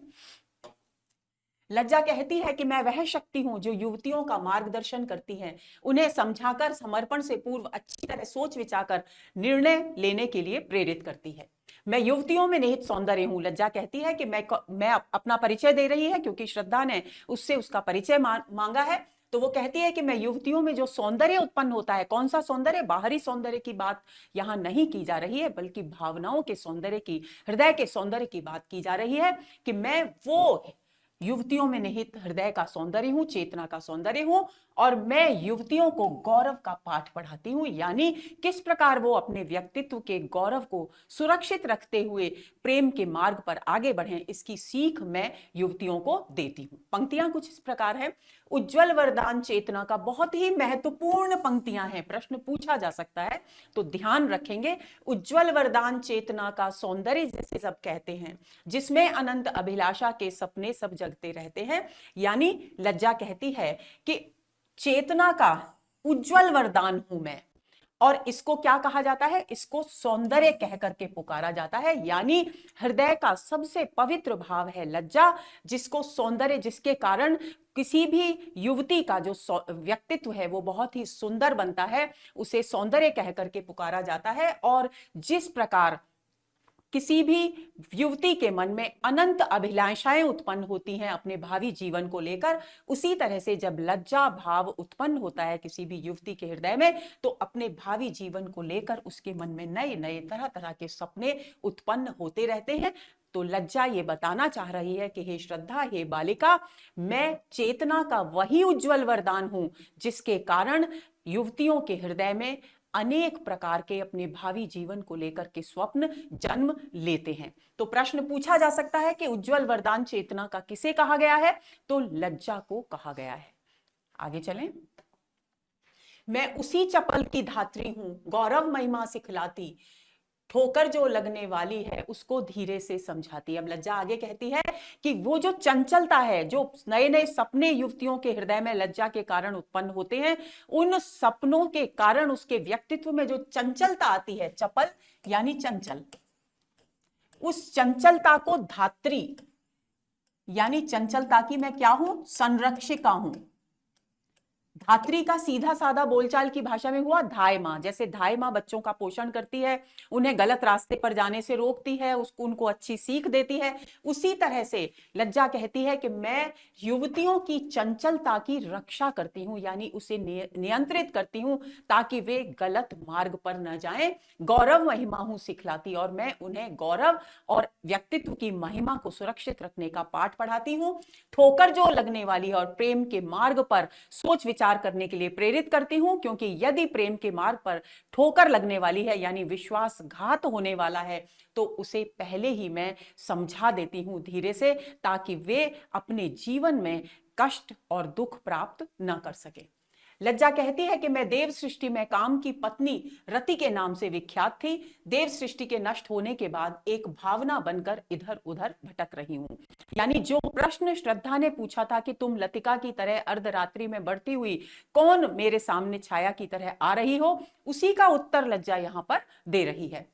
लज्जा कहती है कि मैं वह शक्ति हूं जो युवतियों का मार्गदर्शन करती है, उन्हें समझाकर समर्पण से पूर्व अच्छी तरह सोच विचार कर निर्णय लेने के लिए प्रेरित करती है। मैं युवतियों में निहित सौंदर्य हूं। लज्जा कहती है कि मैं अपना परिचय दे रही है, क्योंकि श्रद्धा ने उससे उसका परिचय मांगा है। तो वो कहती है कि मैं युवतियों में जो सौंदर्य उत्पन्न होता है, कौन सा सौंदर्य? बाहरी सौंदर्य की बात यहां नहीं की जा रही है, बल्कि भावनाओं के सौंदर्य की, हृदय के सौंदर्य की बात की जा रही है कि मैं वो युवतियों में निहित हृदय का सौंदर्य हूं, चेतना का सौंदर्य हूं, और मैं युवतियों को गौरव का पाठ पढ़ाती हूं, यानी किस प्रकार वो अपने व्यक्तित्व के गौरव को सुरक्षित रखते हुए प्रेम के मार्ग पर आगे बढ़ें, इसकी सीख मैं युवतियों को देती हूं। पंक्तियां कुछ इस प्रकार है। उज्जवल वरदान चेतना का बहुत ही महत्वपूर्ण पंक्तियां हैं, प्रश्न पूछा जा सकता है तो ध्यान रखेंगे। उज्जवल वरदान चेतना का सौंदर्य जैसे सब कहते हैं, जिसमें अनंत अभिलाषा के सपने सब जगते रहते हैं, यानी लज्जा कहती है कि चेतना का उज्जवल वरदान हूं मैं, और इसको क्या कहा जाता है? इसको सौंदर्य कह करके पुकारा जाता है, यानी हृदय का सबसे पवित्र भाव है लज्जा, जिसको सौंदर्य, जिसके कारण किसी भी युवती का जो व्यक्तित्व है वो बहुत ही सुंदर बनता है, उसे सौंदर्य कह करके पुकारा जाता है। और जिस प्रकार किसी भी युवती के मन में अनंत अभिलाषाएं उत्पन्न होती हैं अपने भावी जीवन को लेकर, उसी तरह से जब लज्जा भाव उत्पन्न होता है किसी भी युवती के हृदय में, तो अपने भावी जीवन को लेकर उसके मन में नए नए तरह तरह के सपने उत्पन्न होते रहते हैं। तो लज्जा ये बताना चाह रही है कि हे श्रद्धा, हे बालिका, मैं चेतना का वही उज्जवल वरदान हूं जिसके कारण युवतियों के हृदय में अनेक प्रकार के अपने भावी जीवन को लेकर के स्वप्न जन्म लेते हैं। तो प्रश्न पूछा जा सकता है कि उज्जवल वरदान चेतना का किसे कहा गया है? तो लज्जा को कहा गया है। आगे चलें। मैं उसी चपल की धात्री हूं, गौरव महिमा सिखलाती, ठोकर जो लगने वाली है उसको धीरे से समझाती है। अब लज्जा आगे कहती है कि वो जो चंचलता है, जो नए नए सपने युवतियों के हृदय में लज्जा के कारण उत्पन्न होते हैं, उन सपनों के कारण उसके व्यक्तित्व में जो चंचलता आती है, चपल यानी चंचल, उस चंचलता को धात्री, यानी चंचलता की मैं क्या हूं? संरक्षिका हूं। धात्री का सीधा साधा बोलचाल की भाषा में हुआ धाय मां। जैसे धाय मां बच्चों का पोषण करती है, उन्हें गलत रास्ते पर जाने से रोकती है, उसको उनको अच्छी सीख देती है, उसी तरह से लज्जा कहती है कि मैं युवतियों की चंचलता की रक्षा करती हूं, यानी उसे नियंत्रित करती हूं ताकि वे गलत मार्ग पर न जाएं। गौरव महिमा हूं सिखलाती, और मैं उन्हें गौरव और व्यक्तित्व की महिमा को सुरक्षित रखने का पाठ पढ़ाती हूं। ठोकर जो लगने वाली है और प्रेम के मार्ग पर सोच विचार करने के लिए प्रेरित करती हूं, क्योंकि यदि प्रेम के मार्ग पर ठोकर लगने वाली है, यानी विश्वासघात होने वाला है, तो उसे पहले ही मैं समझा देती हूं धीरे से, ताकि वे अपने जीवन में कष्ट और दुख प्राप्त न कर सके। लज्जा कहती है कि मैं देव सृष्टि में काम की पत्नी रति के नाम से विख्यात थी। देव सृष्टि के नष्ट होने के बाद एक भावना बनकर इधर उधर भटक रही हूं। यानी जो प्रश्न श्रद्धा ने पूछा था कि तुम लतिका की तरह अर्धरात्रि में बढ़ती हुई कौन मेरे सामने छाया की तरह आ रही हो, उसी का उत्तर लज्जा यहां पर दे रही है।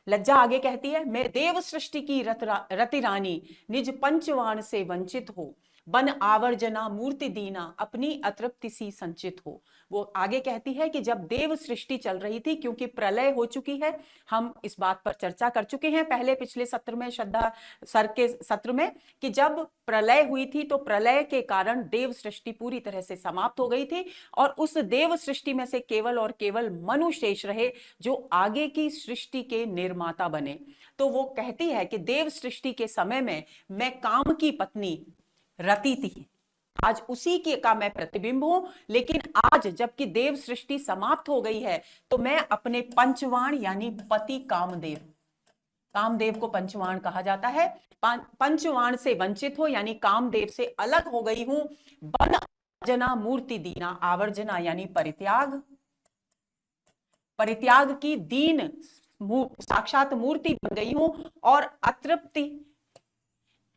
लज्जा आगे कहती है, मैं देव सृष्टि की रति रानी निज पंचवाण से वंचित हो, बन आवर्जना मूर्ति दीना, अपनी अतृप्ति सी संचित हो। वो आगे कहती है कि जब देव सृष्टि चल रही थी, क्योंकि प्रलय हो चुकी है, हम इस बात पर चर्चा कर चुके हैं पहले पिछले सत्र में, श्रद्धा सर के सत्र में, कि जब प्रलय हुई थी तो प्रलय के कारण देव सृष्टि पूरी तरह से समाप्त हो गई थी और उस देव सृष्टि में से केवल और केवल मनु शेष रहे जो आगे की सृष्टि के निर्माता बने। तो वो कहती है कि देव सृष्टि के समय में मैं काम की पत्नी रति थी, आज उसी के का मैं प्रतिबिंब हूं, लेकिन आज जबकि देव सृष्टि समाप्त हो गई है तो मैं अपने पंचवाण यानी पति कामदेव, कामदेव को पंचवाण कहा जाता है, पंचवाण से वंचित हो यानी कामदेव से अलग हो गई हूं। बन आवर्जना मूर्ति दीना, आवर्जना यानी परित्याग, परित्याग की दीन साक्षात मूर्ति बन गई हूं और अतृप्ति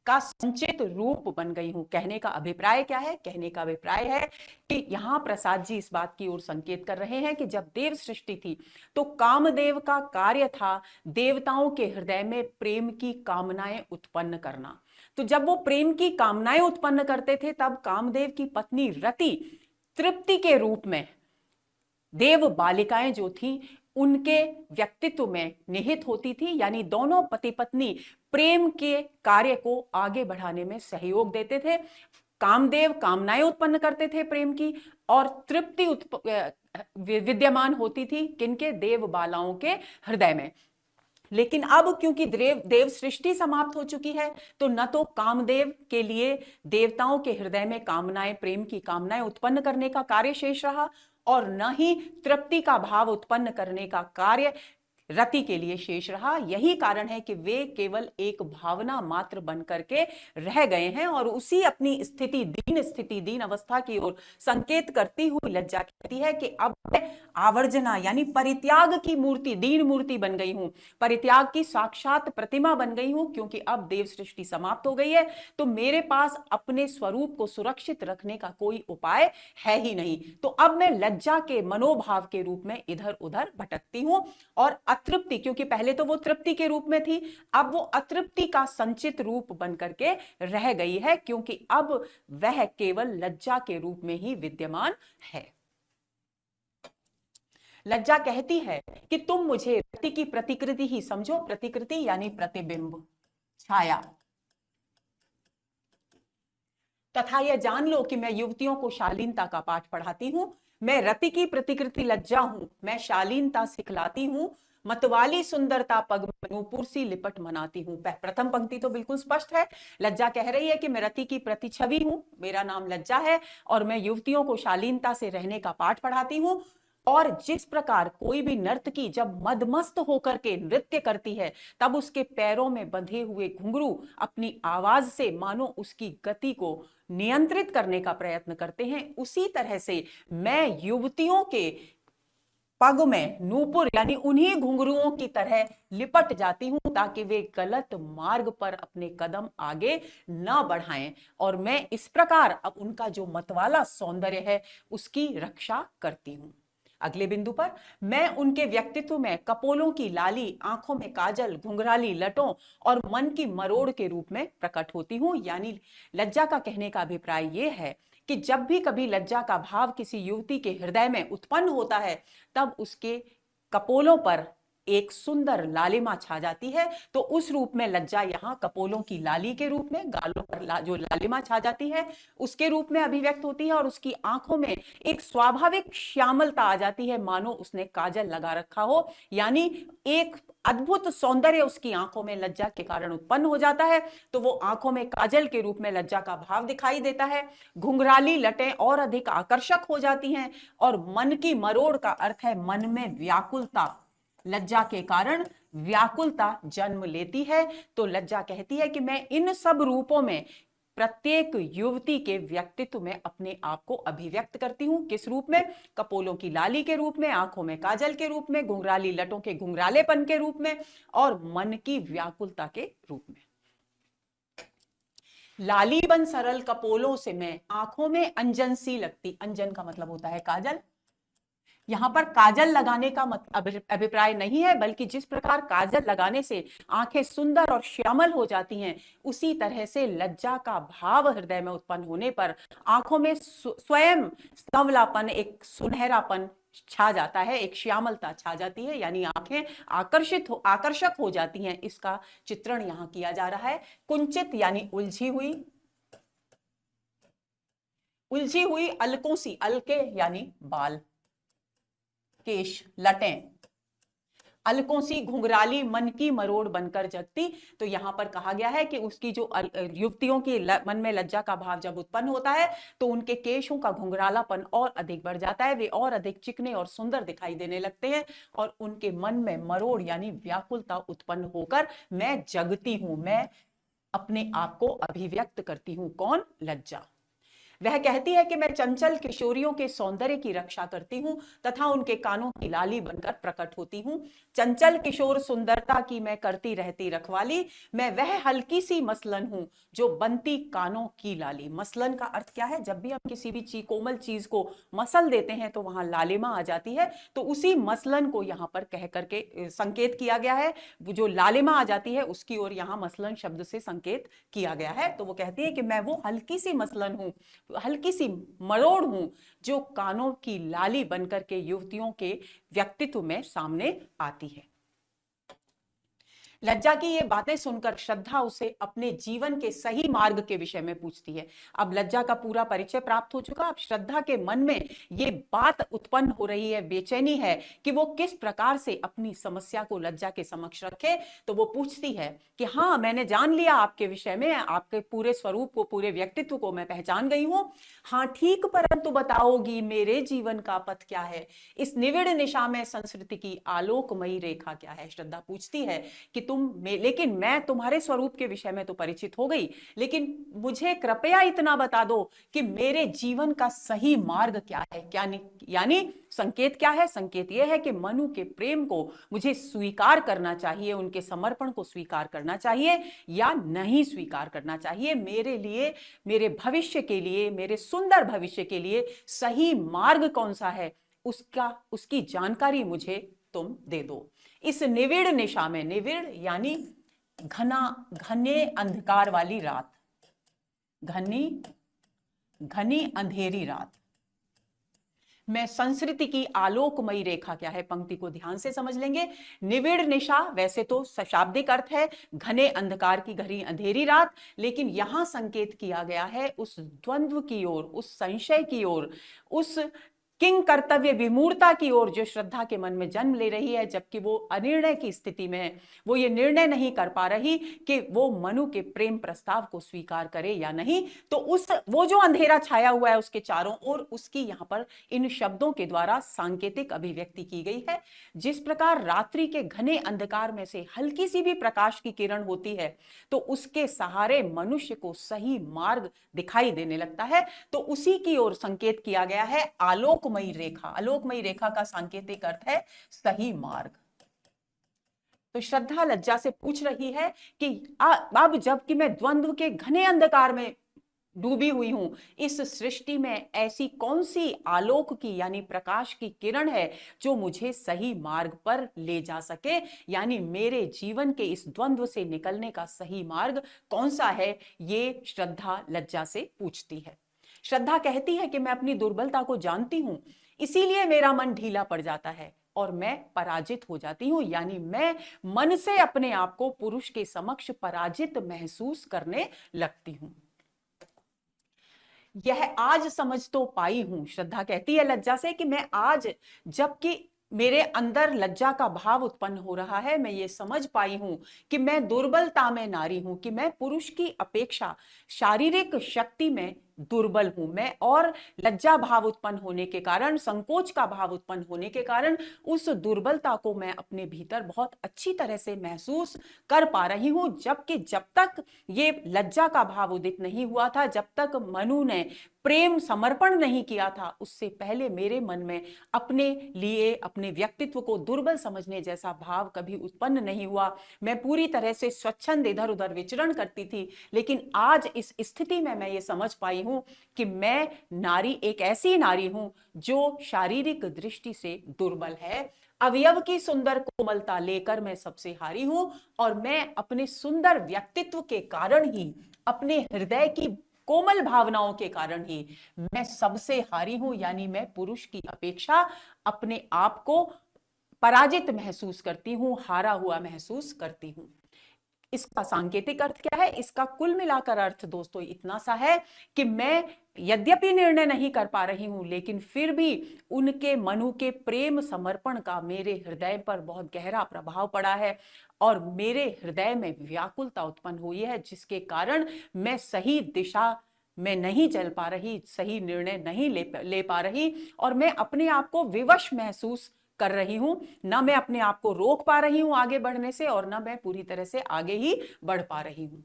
का संचित रूप बन गई हूं। कहने का अभिप्राय क्या है? कहने का अभिप्राय है कि यहां प्रसाद जी इस बात की ओर संकेत कर रहे हैं कि जब देव सृष्टि थी तो कामदेव का कार्य था देवताओं के हृदय में प्रेम की कामनाएं उत्पन्न करना। तो जब वो प्रेम की कामनाएं उत्पन्न करते थे तब कामदेव की पत्नी रति तृप्ति के रूप में देव बालिकाएं जो थी उनके व्यक्तित्व में निहित होती थी, यानी दोनों पति पत्नी प्रेम के कार्य को आगे बढ़ाने में सहयोग देते थे। कामदेव कामनाएं उत्पन्न करते थे प्रेम की और तृप्ति विद्यमान होती थी किनके? देव बालाओं के हृदय में। लेकिन अब क्योंकि देव सृष्टि समाप्त हो चुकी है तो न तो कामदेव के लिए देवताओं के हृदय में कामनाएं, प्रेम की कामनाएं उत्पन्न करने का कार्य शेष रहा और न ही तृप्ति का भाव उत्पन्न करने का कार्य रति के लिए शेष रहा। यही कारण है कि वे केवल एक भावना मात्र बन करके रह गए हैं और उसी अपनी स्थिति दीन अवस्था की ओर संकेत करती हुई लज्जा कहती है कि अब मैं आवर्जना यानी परित्याग की मूर्ति, दीन मूर्ति बन गई हूं, परित्याग की साक्षात प्रतिमा बन गई हूं, क्योंकि अब देव सृष्टि समाप्त हो गई है तो मेरे पास अपने स्वरूप को सुरक्षित रखने का कोई उपाय है ही नहीं। तो अब मैं लज्जा के मनोभाव के रूप में इधर उधर भटकती हूं और अतृप्ति, क्योंकि पहले तो वो तृप्ति के रूप में थी, अब वो अतृप्ति का संचित रूप बन करके रह गई है, क्योंकि अब वह केवल लज्जा के रूप में ही विद्यमान है। लज्जा कहती है कि तुम मुझे रति की प्रतिकृति ही समझो, प्रतिकृति यानी प्रतिबिंब, छाया, तथा यह जान लो कि मैं युवतियों को शालीनता का पाठ पढ़ाती हूं। मैं रति की प्रतिकृति लज्जा हूं, मैं शालीनता सिखलाती हूं, मतवाली सुंदरता पग नूपुर सी लिपट मनाती हूं। प्रथम पंक्ति तो बिल्कुल स्पष्ट है, लज्जा कह रही है कि मैं रति की प्रतिछवि हूं, मेरा नाम लज्जा है और मैं युवतियों को शालीनता से रहने का पाठ पढ़ाती हूं। और जिस प्रकार कोई भी नर्तकी जब मदमस्त होकर के नृत्य करती है तब उसके पैरों में बंधे हुए घुंघरू अपनी आवाज से मानो उसकी गति को नियंत्रित करने का प्रयत्न करते हैं, उसी तरह से मैं युवतियों के पग में नूपुर यानी उन्हीं घुंघरुओं की तरह लिपट जाती हूं ताकि वे गलत मार्ग पर अपने कदम आगे न बढ़ाएं और मैं इस प्रकार अब उनका जो मतवाला सौंदर्य है उसकी रक्षा करती हूं। अगले बिंदु पर, मैं उनके व्यक्तित्व में कपोलों की लाली, आंखों में काजल, घुंघराली लटों और मन की मरोड़ के रूप में प्रकट होती हूं। यानी लज्जा का कहने का अभिप्राय यह है कि जब भी कभी लज्जा का भाव किसी युवती के हृदय में उत्पन्न होता है तब उसके कपोलों पर एक सुंदर लालिमा छा जाती है। तो उस रूप में लज्जा यहां कपोलों की लाली के रूप में, गालों पर जो लालिमा छा जाती है उसके रूप में अभिव्यक्त होती है और उसकी आंखों में एक स्वाभाविक श्यामलता आ जाती है, मानो उसने काजल लगा रखा हो। यानी एक अद्भुत सौंदर्य उसकी आंखों में लज्जा के कारण उत्पन्न हो जाता है, तो वो आंखों में काजल के रूप में लज्जा का भाव दिखाई देता है। घुंघराली लटें और अधिक आकर्षक हो जाती हैं और मन की मरोड़ का अर्थ है मन में व्याकुलता, लज्जा के कारण व्याकुलता जन्म लेती है। तो लज्जा कहती है कि मैं इन सब रूपों में प्रत्येक युवती के व्यक्तित्व में अपने आप को अभिव्यक्त करती हूं। किस रूप में? कपोलों की लाली के रूप में, आंखों में काजल के रूप में, घुंघराली लटों के घुंघरालेपन के रूप में और मन की व्याकुलता के रूप में। लाली बन सरल कपोलों से मैं आंखों में अंजन सी लगती, अंजन का मतलब होता है काजल, यहाँ पर काजल लगाने का अभिप्राय नहीं है, बल्कि जिस प्रकार काजल लगाने से आंखें सुंदर और श्यामल हो जाती हैं, उसी तरह से लज्जा का भाव हृदय में उत्पन्न होने पर आंखों में स्वयं सांवलापन, एक सुनहरापन छा जाता है, एक श्यामलता छा जाती है, यानी आंखें आकर्षक हो जाती हैं। इसका चित्रण यहाँ किया जा रहा है। कुंचित यानी उलझी हुई, उलझी हुई अलकों सी, अलके यानी बाल, केश, लटें, अलकों सी घुंघराली मन की मरोड़ बनकर जगती। तो यहां पर कहा गया है कि उसकी जो युवतियों की मन में लज्जा का भाव जब उत्पन्न होता है तो उनके केशों का घुंघरालापन और अधिक बढ़ जाता है, वे और अधिक चिकने और सुंदर दिखाई देने लगते हैं, और उनके मन में मरोड़ यानी व्याकुलता उत्पन्न होकर मैं जगती हूं, मैं अपने आप को अभिव्यक्त करती हूं। कौन? लज्जा। वह कहती है कि मैं चंचल किशोरियों के सौंदर्य की रक्षा करती हूं तथा उनके कानों की लाली बनकर प्रकट होती हूं। चंचल किशोर सुंदरता की मैं करती रहती रखवाली, मैं वह हल्की सी मसलन हूं जो बनती कानों की लाली। मसलन का अर्थ क्या है? जब भी हम किसी भी कोमल चीज को मसल देते हैं तो वहां लालिमा आ जाती है, तो उसी मसलन को यहां पर कह करके संकेत किया गया है। जो लालिमा आ जाती है उसकी ओर यहां मसलन शब्द से संकेत किया गया है। तो वो कहती है कि मैं वो हल्की सी मसलन हूं, हल्की सी मरोड़ हूं, जो कानों की लाली बनकर के युवतियों के व्यक्तित्व में सामने आती है। लज्जा की ये बातें सुनकर श्रद्धा उसे अपने जीवन के सही मार्ग के विषय में पूछती है। अब लज्जा का पूरा परिचय प्राप्त हो चुका, अब श्रद्धा के मन में ये बात उत्पन्न हो रही है, बेचैनी है कि वो किस प्रकार से अपनी समस्या को लज्जा के समक्ष रखे। तो वो पूछती है कि हाँ, मैंने जान लिया आपके विषय में, आपके पूरे स्वरूप को, पूरे व्यक्तित्व को मैं पहचान गई हूं। हाँ ठीक, परंतु बताओगी मेरे जीवन का पथ क्या है? इस निविड़ निशा में संस्कृति की आलोकमयी रेखा क्या है? श्रद्धा पूछती है कि लेकिन मैं तुम्हारे स्वरूप के विषय में तो परिचित हो गई, लेकिन मुझे कृपया इतना बता दो कि मेरे जीवन का सही मार्ग क्या है? यानी संकेत क्या है? संकेत यह है कि मनु के प्रेम को मुझे स्वीकार करना चाहिए, उनके समर्पण को स्वीकार करना चाहिए या नहीं स्वीकार करना चाहिए। मेरे लिए, मेरे भविष्य के लिए, मेरे सुंदर भविष्य के लिए सही मार्ग कौन सा है, उसकी जानकारी मुझे तुम दे दो। इस निविड़ निशा में, निविड़ यानी घने अंधकार वाली रात, घनी अंधेरी रात में संस्कृति की आलोकमयी रेखा क्या है? पंक्ति को ध्यान से समझ लेंगे। निविड़ निशा वैसे तो शाब्दिक अर्थ है घने अंधकार की, घनी अंधेरी रात, लेकिन यहां संकेत किया गया है उस द्वंद्व की ओर, उस संशय की ओर, उस किंग कर्तव्य विमूढ़ता की ओर जो श्रद्धा के मन में जन्म ले रही है, जबकि वो अनिर्णय की स्थिति में है। वो ये निर्णय नहीं कर पा रही कि वो मनु के प्रेम प्रस्ताव को स्वीकार करे या नहीं। तो वो जो अंधेरा छाया हुआ है उसके चारों ओर, उसकी यहां पर इन शब्दों के द्वारा सांकेतिक अभिव्यक्ति की गई है। जिस प्रकार रात्रि के घने अंधकार में से हल्की सी भी प्रकाश की किरण होती है तो उसके सहारे मनुष्य को सही मार्ग दिखाई देने लगता है, तो उसी की ओर संकेत किया गया है आलोकमयी रेखा। आलोकमयी रेखा का सांकेतिक अर्थ है सही मार्ग। तो श्रद्धा लज्जा से पूछ रही है कि अब जबकि मैं द्वंद्व के घने अंधकार में डूबी हुई हूं, इस सृष्टि में ऐसी कौन सी आलोक की यानी प्रकाश की किरण है जो मुझे सही मार्ग पर ले जा सके, यानी मेरे जीवन के इस द्वंद्व से निकलने का सही मार्ग कौन सा है? ये श्रद्धा लज्जा से पूछती है। श्रद्धा कहती है कि मैं अपनी दुर्बलता को जानती हूं, इसीलिए मेरा मन ढीला पड़ जाता है और मैं पराजित हो जाती हूं, यानी मैं मन से अपने आप को पुरुष के समक्ष पराजित महसूस करने लगती हूं। यह आज समझ तो पाई हूं, श्रद्धा कहती है लज्जा से कि मैं आज, जबकि मेरे अंदर लज्जा का भाव उत्पन्न हो रहा है, मैं ये समझ पाई हूं कि मैं दुर्बलता में नारी हूं, कि मैं पुरुष की अपेक्षा शारीरिक शक्ति में दुर्बल हूं मैं, और लज्जा भाव उत्पन्न होने के कारण, संकोच का भाव उत्पन्न होने के कारण उस दुर्बलता को मैं अपने भीतर बहुत अच्छी तरह से महसूस कर पा रही हूं। जबकि जब तक ये लज्जा का भाव उदित नहीं हुआ था, जब तक मनु ने प्रेम समर्पण नहीं किया था, उससे पहले मेरे मन में अपने लिए, अपने व्यक्तित्व को दुर्बल समझने जैसा भाव कभी उत्पन्न नहीं हुआ। मैं पूरी तरह से स्वच्छंद इधर उधर विचरण करती थी, लेकिन आज इस स्थिति में मैं ये समझ पाई हूं कि मैं नारी, एक ऐसी नारी हूं जो शारीरिक दृष्टि से दुर्बल है, अवयव की सुंदर कोमलता लेकर मैं सबसे हारी हूं, और मैं अपने सुंदर व्यक्तित्व के कारण ही, अपने हृदय की कोमल भावनाओं के कारण ही मैं सबसे हारी हूं। यानी मैं पुरुष की अपेक्षा अपने आप को पराजित महसूस करती हूं, हारा हुआ महसूस करती हूं। इसका सांकेतिक अर्थ क्या है? इसका कुल मिलाकर अर्थ दोस्तों इतना सा है कि मैं यद्यपि निर्णय नहीं कर पा रही हूं, लेकिन फिर भी उनके मनु के प्रेम समर्पण का मेरे हृदय पर बहुत गहरा प्रभाव पड़ा है, और मेरे हृदय में व्याकुलता उत्पन्न हुई है, जिसके कारण मैं सही दिशा में नहीं चल पा रही, सही निर्णय नहीं ले पा रही, और मैं अपने आप को विवश महसूस कर रही हूं। ना मैं अपने आप को रोक पा रही हूं आगे बढ़ने से, और ना मैं पूरी तरह से आगे ही बढ़ पा रही हूं।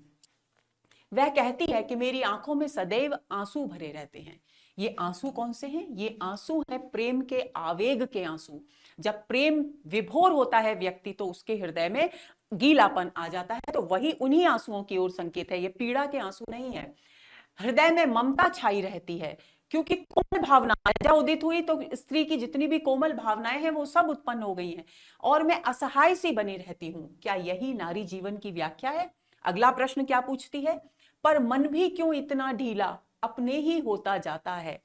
वह कहती है कि मेरी आंखों में सदैव आंसू भरे रहते हैं। ये आंसू कौन से हैं? ये आंसू है प्रेम के आवेग के आंसू। जब प्रेम विभोर होता है व्यक्ति, तो उसके हृदय में गीलापन आ जाता है, तो वही उन्हीं आंसुओं की ओर संकेत है। ये पीड़ा के आंसू नहीं है। हृदय में ममता छाई रहती है, क्योंकि कोमल भावनाएं जब उदित हुई तो स्त्री की जितनी भी कोमल भावनाएं हैं वो सब उत्पन्न हो गई हैं, और मैं असहाय सी बनी रहती हूं। क्या यही नारी जीवन की व्याख्या है? अगला प्रश्न क्या पूछती है? पर मन भी क्यों इतना ढीला अपने ही होता जाता है,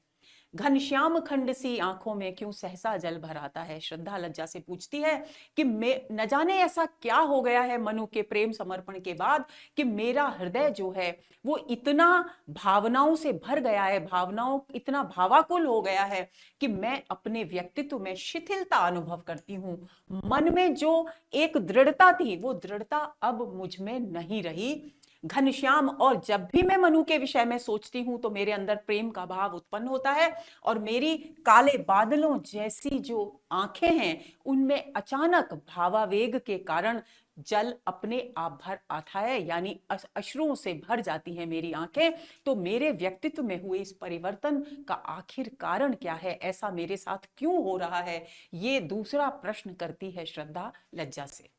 घनश्याम खंड सी आंखों में क्यों सहसा जल भर आता है। श्रद्धा लज्जा से पूछती है कि न जाने ऐसा क्या हो गया है मनु के प्रेम समर्पण के बाद कि मेरा हृदय जो है वो इतना भावनाओं से भर गया है, भावनाओं इतना भावाकुल हो गया है कि मैं अपने व्यक्तित्व में शिथिलता अनुभव करती हूँ। मन में जो एक दृढ़ता थी, वो दृढ़ता अब मुझ में नहीं रही। घनश्याम, और जब भी मैं मनु के विषय में सोचती हूं तो मेरे अंदर प्रेम का भाव उत्पन्न होता है, और मेरी काले बादलों जैसी जो आंखें हैं उनमें अचानक भावावेग के कारण जल अपने आप भर आता है, यानी अश्रुओं से भर जाती हैं मेरी आंखें। तो मेरे व्यक्तित्व में हुए इस परिवर्तन का आखिर कारण क्या है? ऐसा मेरे साथ क्यों हो रहा है? ये दूसरा प्रश्न करती है श्रद्धा लज्जा से।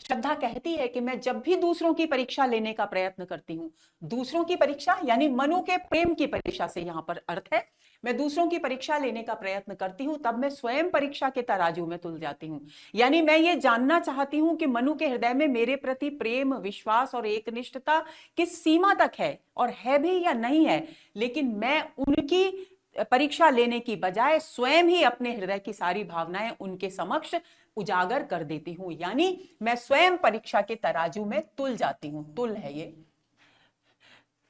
श्रद्धा कहती है कि मैं जब भी दूसरों की परीक्षा लेने का प्रयत्न करती हूं, दूसरों की परीक्षा यानी मनु के प्रेम की परीक्षा से यहां पर अर्थ है, मैं दूसरों की परीक्षा लेने का प्रयत्न करती हूं, तब मैं स्वयं परीक्षा के तराजू में तुल जाती हूं। यानी मैं ये जानना चाहती हूं कि मनु के हृदय में मेरे प्रति प्रेम, विश्वास और एकनिष्ठता किस सीमा तक है, और है भी या नहीं है। लेकिन मैं उनकी परीक्षा लेने की बजाय स्वयं ही अपने हृदय की सारी भावनाएं उनके समक्ष उजागर कर देती हूं, यानी मैं स्वयं परीक्षा के तराजू में तुल जाती हूं, तुल है ये,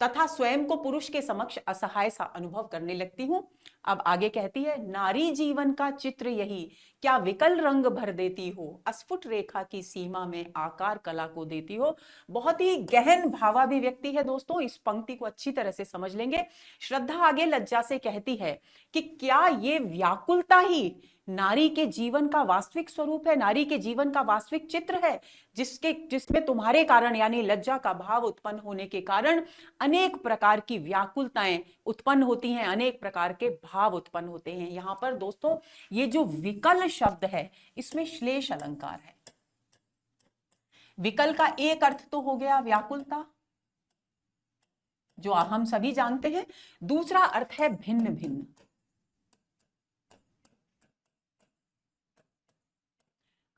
तथा स्वयं को पुरुष के समक्ष असहाय सा अनुभव करने लगती हूं। अब आगे कहती है, नारी जीवन का चित्र यही क्या विकल रंग भर देती हो, अस्फुट रेखा की सीमा में आकार कला को देती हो। बहुत ही गहन भावाभिव्यक्ति है दोस्तों, इस पंक्ति को अच्छी तरह से समझ लेंगे। श्रद्धा आगे लज्जा से कहती है कि क्या ये व्याकुलता ही नारी के जीवन का वास्तविक स्वरूप है, नारी के जीवन का वास्तविक चित्र है, जिसमें तुम्हारे कारण यानी लज्जा का भाव उत्पन्न होने के कारण अनेक प्रकार की व्याकुलताएं उत्पन्न होती हैं, अनेक प्रकार के भाव उत्पन्न होते हैं। यहां पर दोस्तों ये जो विकल शब्द है, इसमें श्लेष अलंकार है। विकल का एक अर्थ तो हो गया व्याकुलता, जो हम सभी जानते हैं। दूसरा अर्थ है भिन्न भिन्न।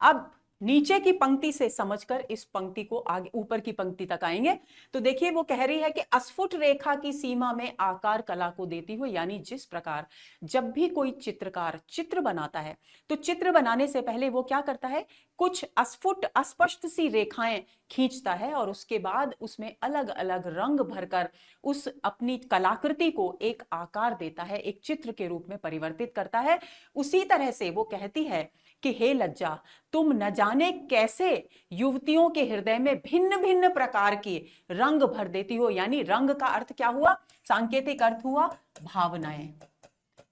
अब नीचे की पंक्ति से समझकर इस पंक्ति को आगे ऊपर की पंक्ति तक आएंगे। तो देखिए वो कह रही है कि अस्फुट रेखा की सीमा में आकार कला को देती हो, यानी जिस प्रकार जब भी कोई चित्रकार चित्र बनाता है तो चित्र बनाने से पहले वो क्या करता है, कुछ अस्फुट अस्पष्ट सी रेखाएं खींचता है, और उसके बाद उसमें अलग अलग रंग भरकर उस अपनी कलाकृति को एक आकार देता है, एक चित्र के रूप में परिवर्तित करता है। उसी तरह से वो कहती है कि हे लज्जा, तुम न जाने कैसे युवतियों के हृदय में भिन्न भिन्न प्रकार के रंग भर देती हो। यानी रंग का अर्थ क्या हुआ? सांकेतिक अर्थ हुआ भावनाएं।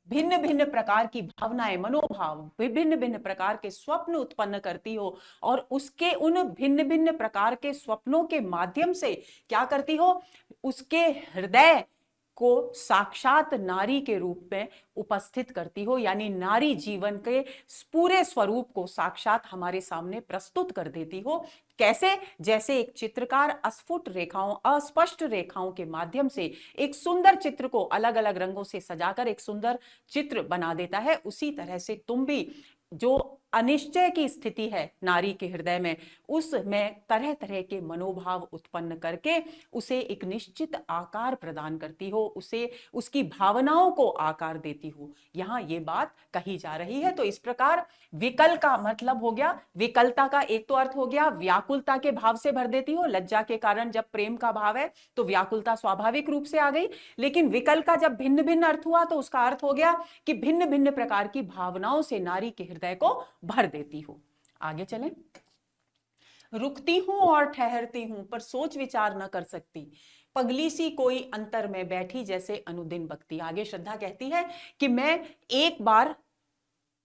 भिन्न भिन्न प्रकार की भावनाएं, मनोभाव, विभिन्न भिन्न प्रकार के स्वप्न उत्पन्न करती हो, और उसके उन भिन्न भिन्न प्रकार के स्वप्नों के माध्यम से क्या करती हो, उसके हृदय को साक्षात नारी के रूप में उपस्थित करती हो, यानी नारी जीवन के पूरे स्वरूप को साक्षात हमारे सामने प्रस्तुत कर देती हो। कैसे? जैसे एक चित्रकार अस्फुट रेखाओं, अस्पष्ट रेखाओं के माध्यम से एक सुंदर चित्र को अलग अलग रंगों से सजाकर एक सुंदर चित्र बना देता है, उसी तरह से तुम भी जो अनिश्चय की स्थिति है नारी के हृदय में, उसमें तरह तरह के मनोभाव उत्पन्न करके उसे एक निश्चित आकार प्रदान करती हो, उसे उसकी भावनाओं को आकार देती हो। यहाँ ये बात कही जा रही है। तो इस प्रकार विकल का मतलब हो गया, विकलता का एक तो अर्थ हो गया व्याकुलता के भाव से भर देती हो। लज्जा के कारण जब प्रेम का भाव है तो व्याकुलता स्वाभाविक रूप से आ गई, लेकिन विकल का जब भिन्न भिन्न अर्थ हुआ तो उसका अर्थ हो गया कि भिन्न भिन्न प्रकार की भावनाओं से नारी के हृदय को भर देती हो। आगे चलें। रुकती हूं और ठहरती हूं पर सोच विचार न कर सकती, पगली सी कोई अंतर में बैठी जैसे अनुदिन बकती। आगे श्रद्धा कहती है कि मैं एक बार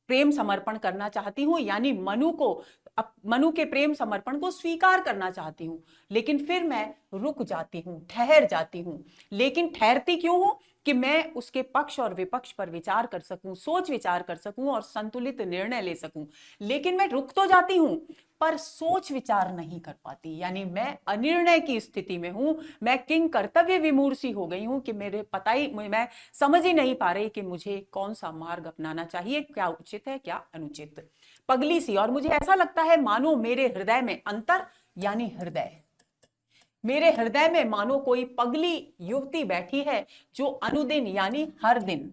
प्रेम समर्पण करना चाहती हूं, यानी मनु के प्रेम समर्पण को स्वीकार करना चाहती हूं, लेकिन फिर मैं रुक जाती हूं, ठहर जाती हूं। लेकिन ठहरती क्यों हूं? कि मैं उसके पक्ष और विपक्ष पर विचार कर सकूं, सोच विचार कर सकूं और संतुलित निर्णय ले सकूं। लेकिन मैं रुक तो जाती हूं पर सोच विचार नहीं कर पाती, यानी मैं अनिर्णय की स्थिति में हूं। मैं किंग कर्तव्य विमूर्षी हो गई हूं कि मैं समझ ही नहीं पा रही कि मुझे कौन सा मार्ग अपनाना चाहिए, क्या उचित है क्या अनुचित। पगली सी, और मुझे ऐसा लगता है मानो मेरे हृदय में अंतर, यानी हृदय, मेरे हृदय में मानो कोई पगली युवती बैठी है जो अनुदिन यानी हर दिन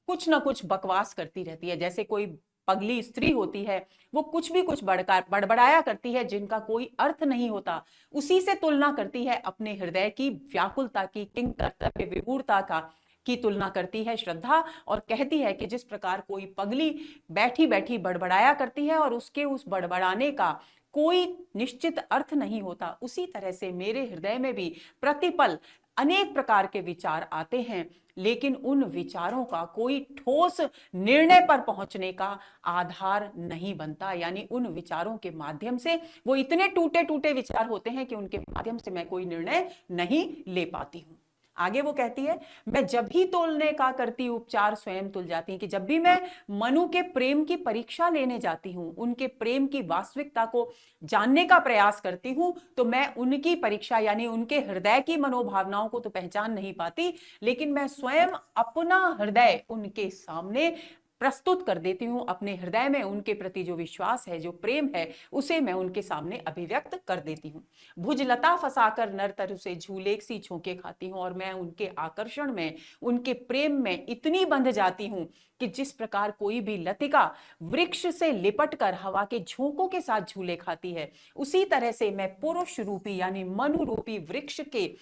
कुछ ना कुछ बकवास करती रहती है। जैसे कोई पगली स्त्री होती है, वो कुछ भी कुछ बड़बड़ाया करती है जिनका कोई अर्थ नहीं होता। उसी से तुलना करती है अपने हृदय की व्याकुलता की, किंग कर्तव्य विमूढ़ता की तुलना करती है श्रद्धा, और कहती है कि जिस प्रकार कोई पगली बैठी बैठी बड़बड़ाया करती है और उसके उस बड़बड़ाने का कोई निश्चित अर्थ नहीं होता, उसी तरह से मेरे हृदय में भी प्रतिपल अनेक प्रकार के विचार आते हैं, लेकिन उन विचारों का कोई ठोस निर्णय पर पहुंचने का आधार नहीं बनता। यानी उन विचारों के माध्यम से वो इतने टूटे टूटे विचार होते हैं कि उनके माध्यम से मैं कोई निर्णय नहीं ले पाती हूं। आगे वो कहती है, मैं जब भी तोलने का करती उपचार स्वयं तुल जाती है, कि जब भी मैं मनु के प्रेम की परीक्षा लेने जाती हूं, उनके प्रेम की वास्तविकता को जानने का प्रयास करती हूं, तो मैं उनकी परीक्षा यानी उनके हृदय की मनोभावनाओं को तो पहचान नहीं पाती, लेकिन मैं स्वयं अपना हृदय उनके सामने प्रस्तुत कर देती हूं। अपने हृदय में उनके प्रति जो विश्वास है, जो प्रेम है, उसे मैं उनके सामने अभिव्यक्त कर देती हूं। भुजलता फंसाकर नर तरु से झूले सी झोंके खाती हूं, और मैं उनके आकर्षण में, उनके प्रेम में इतनी बंध जाती हूं कि जिस प्रकार कोई भी लतिका वृक्ष से लिपट कर हवा के झोंकों के साथ झूले खाती है, उसी तरह से मैं पुरुष रूपी यानी मनु रूपी वृक्ष के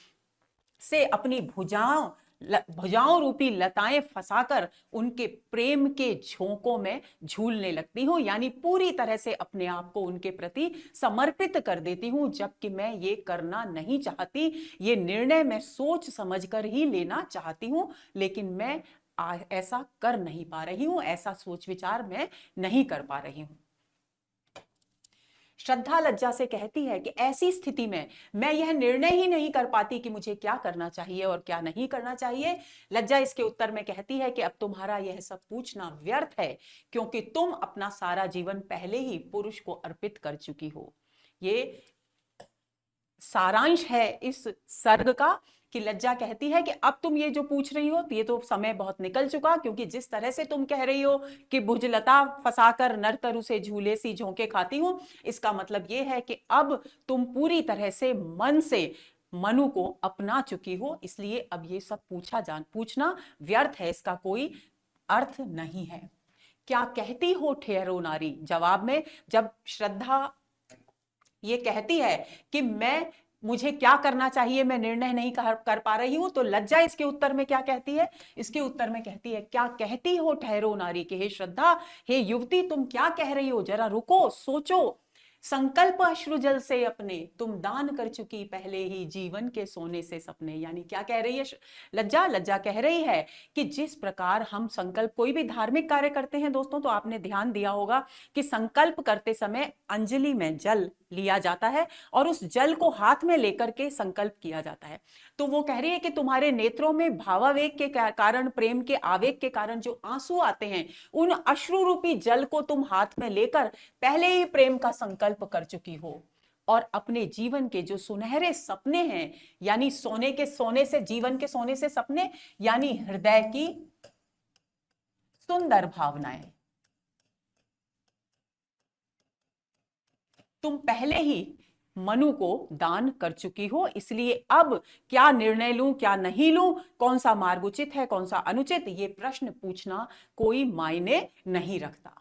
से अपनी भुजाओं रूपी लताएं फंसाकर उनके प्रेम के झोंकों में झूलने लगती हूं, यानी पूरी तरह से अपने आप को उनके प्रति समर्पित कर देती हूं। जबकि मैं ये करना नहीं चाहती, ये निर्णय मैं सोच समझकर ही लेना चाहती हूं, लेकिन मैं ऐसा कर नहीं पा रही हूं, ऐसा सोच विचार मैं नहीं कर पा रही हूं। श्रद्धा लज्जा से कहती है कि ऐसी स्थिति में मैं यह निर्णय ही नहीं कर पाती कि मुझे क्या करना चाहिए और क्या नहीं करना चाहिए। लज्जा इसके उत्तर में कहती है कि अब तुम्हारा यह सब पूछना व्यर्थ है, क्योंकि तुम अपना सारा जीवन पहले ही पुरुष को अर्पित कर चुकी हो। ये सारांश है इस सर्ग का, कि लज्जा कहती है कि अब तुम ये जो पूछ रही हो, ये तो समय बहुत निकल चुका, क्योंकि जिस तरह से तुम कह रही हो कि भुजलता फंसाकर नरतरु से झूले सी झोंके खाती हूं, इसका मतलब ये है कि अब तुम पूरी तरह से मन से मनु को अपना चुकी हो, इसलिए अब ये सब पूछना व्यर्थ है, इसका कोई अर्थ नहीं है। क्या कहती हो ठहरो नारी? जवाब में जब श्रद्धा ये कहती है कि मुझे क्या करना चाहिए, मैं निर्णय नहीं कर पा रही हूं, तो लज्जा इसके उत्तर में क्या कहती है? इसके उत्तर में कहती है, क्या कहती हो ठहरो नारी, के हे श्रद्धा, हे युवती, तुम क्या कह रही हो, जरा रुको, सोचो। संकल्प अश्रु जल से अपने, तुम दान कर चुकी पहले ही जीवन के सोने से सपने। यानी क्या कह रही है लज्जा? लज्जा कह रही है कि जिस प्रकार हम संकल्प, कोई भी धार्मिक कार्य करते हैं दोस्तों, तो आपने ध्यान दिया होगा कि संकल्प करते समय अंजलि में जल लिया जाता है और उस जल को हाथ में लेकर के संकल्प किया जाता है। तो वो कह रही है कि तुम्हारे नेत्रों में भावावेग के कारण, प्रेम के आवेग के कारण जो आंसू आते हैं, उन अश्रु रूपी जल को तुम हाथ में लेकर पहले ही प्रेम का संकल्प कर चुकी हो और अपने जीवन के जो सुनहरे सपने हैं, यानी सोने के सोने से, जीवन के सोने से सपने, यानी हृदय की सुंदर भावनाएं, तुम पहले ही मनु को दान कर चुकी हो। इसलिए अब क्या निर्णय लूं, क्या नहीं लूं, कौन सा मार्ग उचित है, कौन सा अनुचित, ये प्रश्न पूछना कोई मायने नहीं रखता।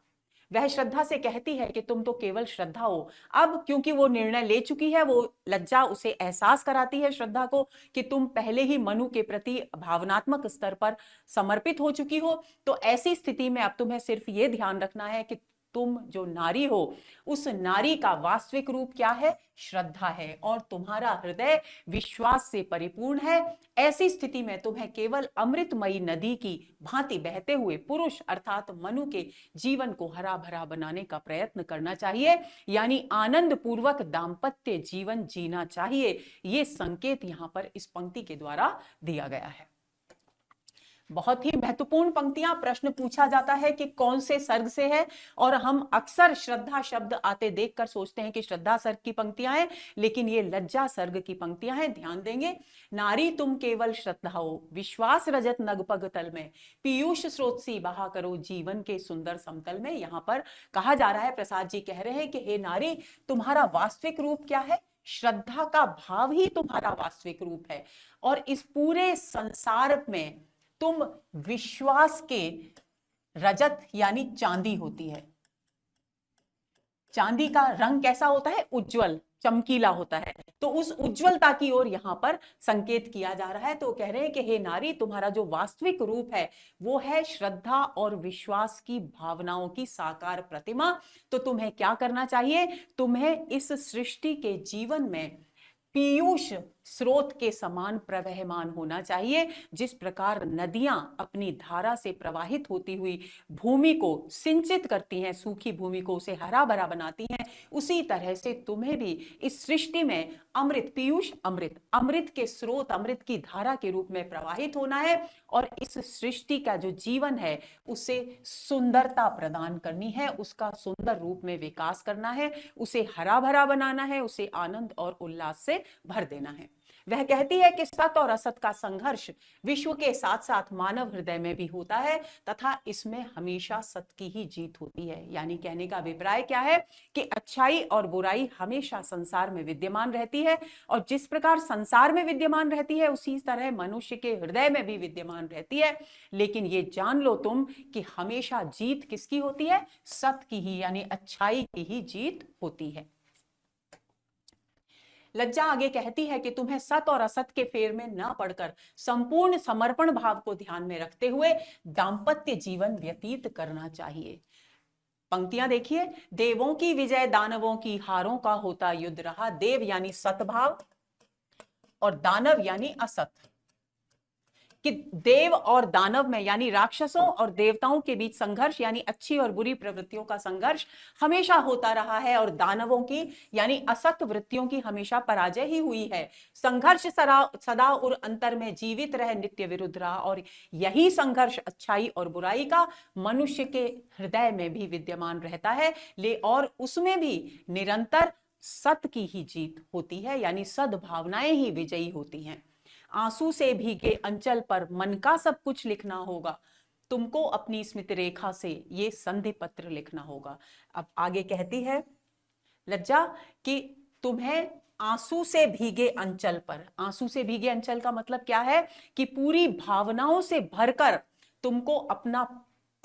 वह श्रद्धा से कहती है कि तुम तो केवल श्रद्धा हो। अब क्योंकि वो निर्णय ले चुकी है, वो लज्जा उसे एहसास कराती है श्रद्धा को कि तुम पहले ही मनु के प्रति भावनात्मक स्तर पर समर्पित हो चुकी हो। तो ऐसी स्थिति में अब तुम्हें सिर्फ ये ध्यान रखना है कि तुम जो नारी हो, उस नारी का वास्तविक रूप क्या है? श्रद्धा है, और तुम्हारा हृदय विश्वास से परिपूर्ण है। ऐसी स्थिति में तुम्हें केवल अमृतमयी नदी की भांति बहते हुए पुरुष अर्थात मनु के जीवन को हरा भरा बनाने का प्रयत्न करना चाहिए, यानी आनंद पूर्वक दाम्पत्य जीवन जीना चाहिए। यह संकेत यहां पर इस पंक्ति के द्वारा दिया गया है। बहुत ही महत्वपूर्ण पंक्तियां, प्रश्न पूछा जाता है कि कौन से सर्ग से है, और हम अक्सर श्रद्धा शब्द आते देखकर सोचते हैं कि श्रद्धा सर्ग की पंक्तियां हैं, लेकिन ये लज्जा सर्ग की पंक्तियां हैं। ध्यान देंगे, नारी तुम केवल श्रद्धा हो, विश्वास रजत नगपग तल में, पीयूष स्रोत सी बहा करो जीवन के सुंदर समतल में। यहां पर कहा जा रहा है, प्रसाद जी कह रहे हैं कि हे नारी, तुम्हारा वास्तविक रूप क्या है? श्रद्धा का भाव ही तुम्हारा वास्तविक रूप है, और इस पूरे संसार में तुम विश्वास के रजत यानी चांदी होती है। चांदी का रंग कैसा होता है? उज्जवल, चमकीला होता है। तो उस उज्जवलता की ओर यहां पर संकेत किया जा रहा है। तो कह रहे हैं कि हे नारी, तुम्हारा जो वास्तविक रूप है वो है श्रद्धा और विश्वास की भावनाओं की साकार प्रतिमा। तो तुम्हें क्या करना चाहिए? तुम्हें इस सृष्टि के जीवन में पीयूष स्रोत के समान प्रवहमान होना चाहिए। जिस प्रकार नदियां अपनी धारा से प्रवाहित होती हुई भूमि को सिंचित करती हैं, सूखी भूमि को उसे हरा भरा बनाती हैं, उसी तरह से तुम्हें भी इस सृष्टि में अमृत, पीयूष अमृत, अमृत के स्रोत, अमृत की धारा के रूप में प्रवाहित होना है, और इस सृष्टि का जो जीवन है उसे सुंदरता प्रदान करनी है, उसका सुंदर रूप में विकास करना है, उसे हरा भरा बनाना है, उसे आनंद और उल्लास से भर देना है। वह कहती है कि सत और असत का संघर्ष विश्व के साथ साथ मानव हृदय में भी होता है, तथा इसमें हमेशा सत की ही जीत होती है। यानी कहने का अभिप्राय क्या है कि अच्छाई और बुराई हमेशा संसार में विद्यमान रहती है, और जिस प्रकार संसार में विद्यमान रहती है उसी तरह मनुष्य के हृदय में भी विद्यमान रहती है। लेकिन ये जान लो तुम कि हमेशा जीत किसकी होती है? सत की ही, यानी अच्छाई की ही जीत होती है। लज्जा आगे कहती है कि तुम्हें सत और असत के फेर में न पड़कर संपूर्ण समर्पण भाव को ध्यान में रखते हुए दाम्पत्य जीवन व्यतीत करना चाहिए। पंक्तियां देखिए, देवों की विजय दानवों की हारों का होता युद्ध रहा। देव यानी सतभाव और दानव यानी असत, कि देव और दानव में यानी राक्षसों और देवताओं के बीच संघर्ष यानी अच्छी और बुरी प्रवृत्तियों का संघर्ष हमेशा होता रहा है, और दानवों की यानी असत वृत्तियों की हमेशा पराजय ही हुई है। संघर्ष सदा और अंतर में जीवित रहे नित्य विरुद्ध रहा, और यही संघर्ष अच्छाई और बुराई का मनुष्य के हृदय में भी विद्यमान रहता है, और उसमें भी निरंतर सत की ही जीत होती है, यानी सद्भावनाएं ही विजयी होती हैं। आंसू से भीगे अंचल पर मन का सब कुछ लिखना होगा, तुमको अपनी स्मृति रेखा से ये संधि पत्र लिखना होगा। अब आगे कहती है लज्जा कि तुम्हें आंसू से भीगे अंचल पर, आंसू से भीगे अंचल का मतलब क्या है कि पूरी भावनाओं से भरकर तुमको अपना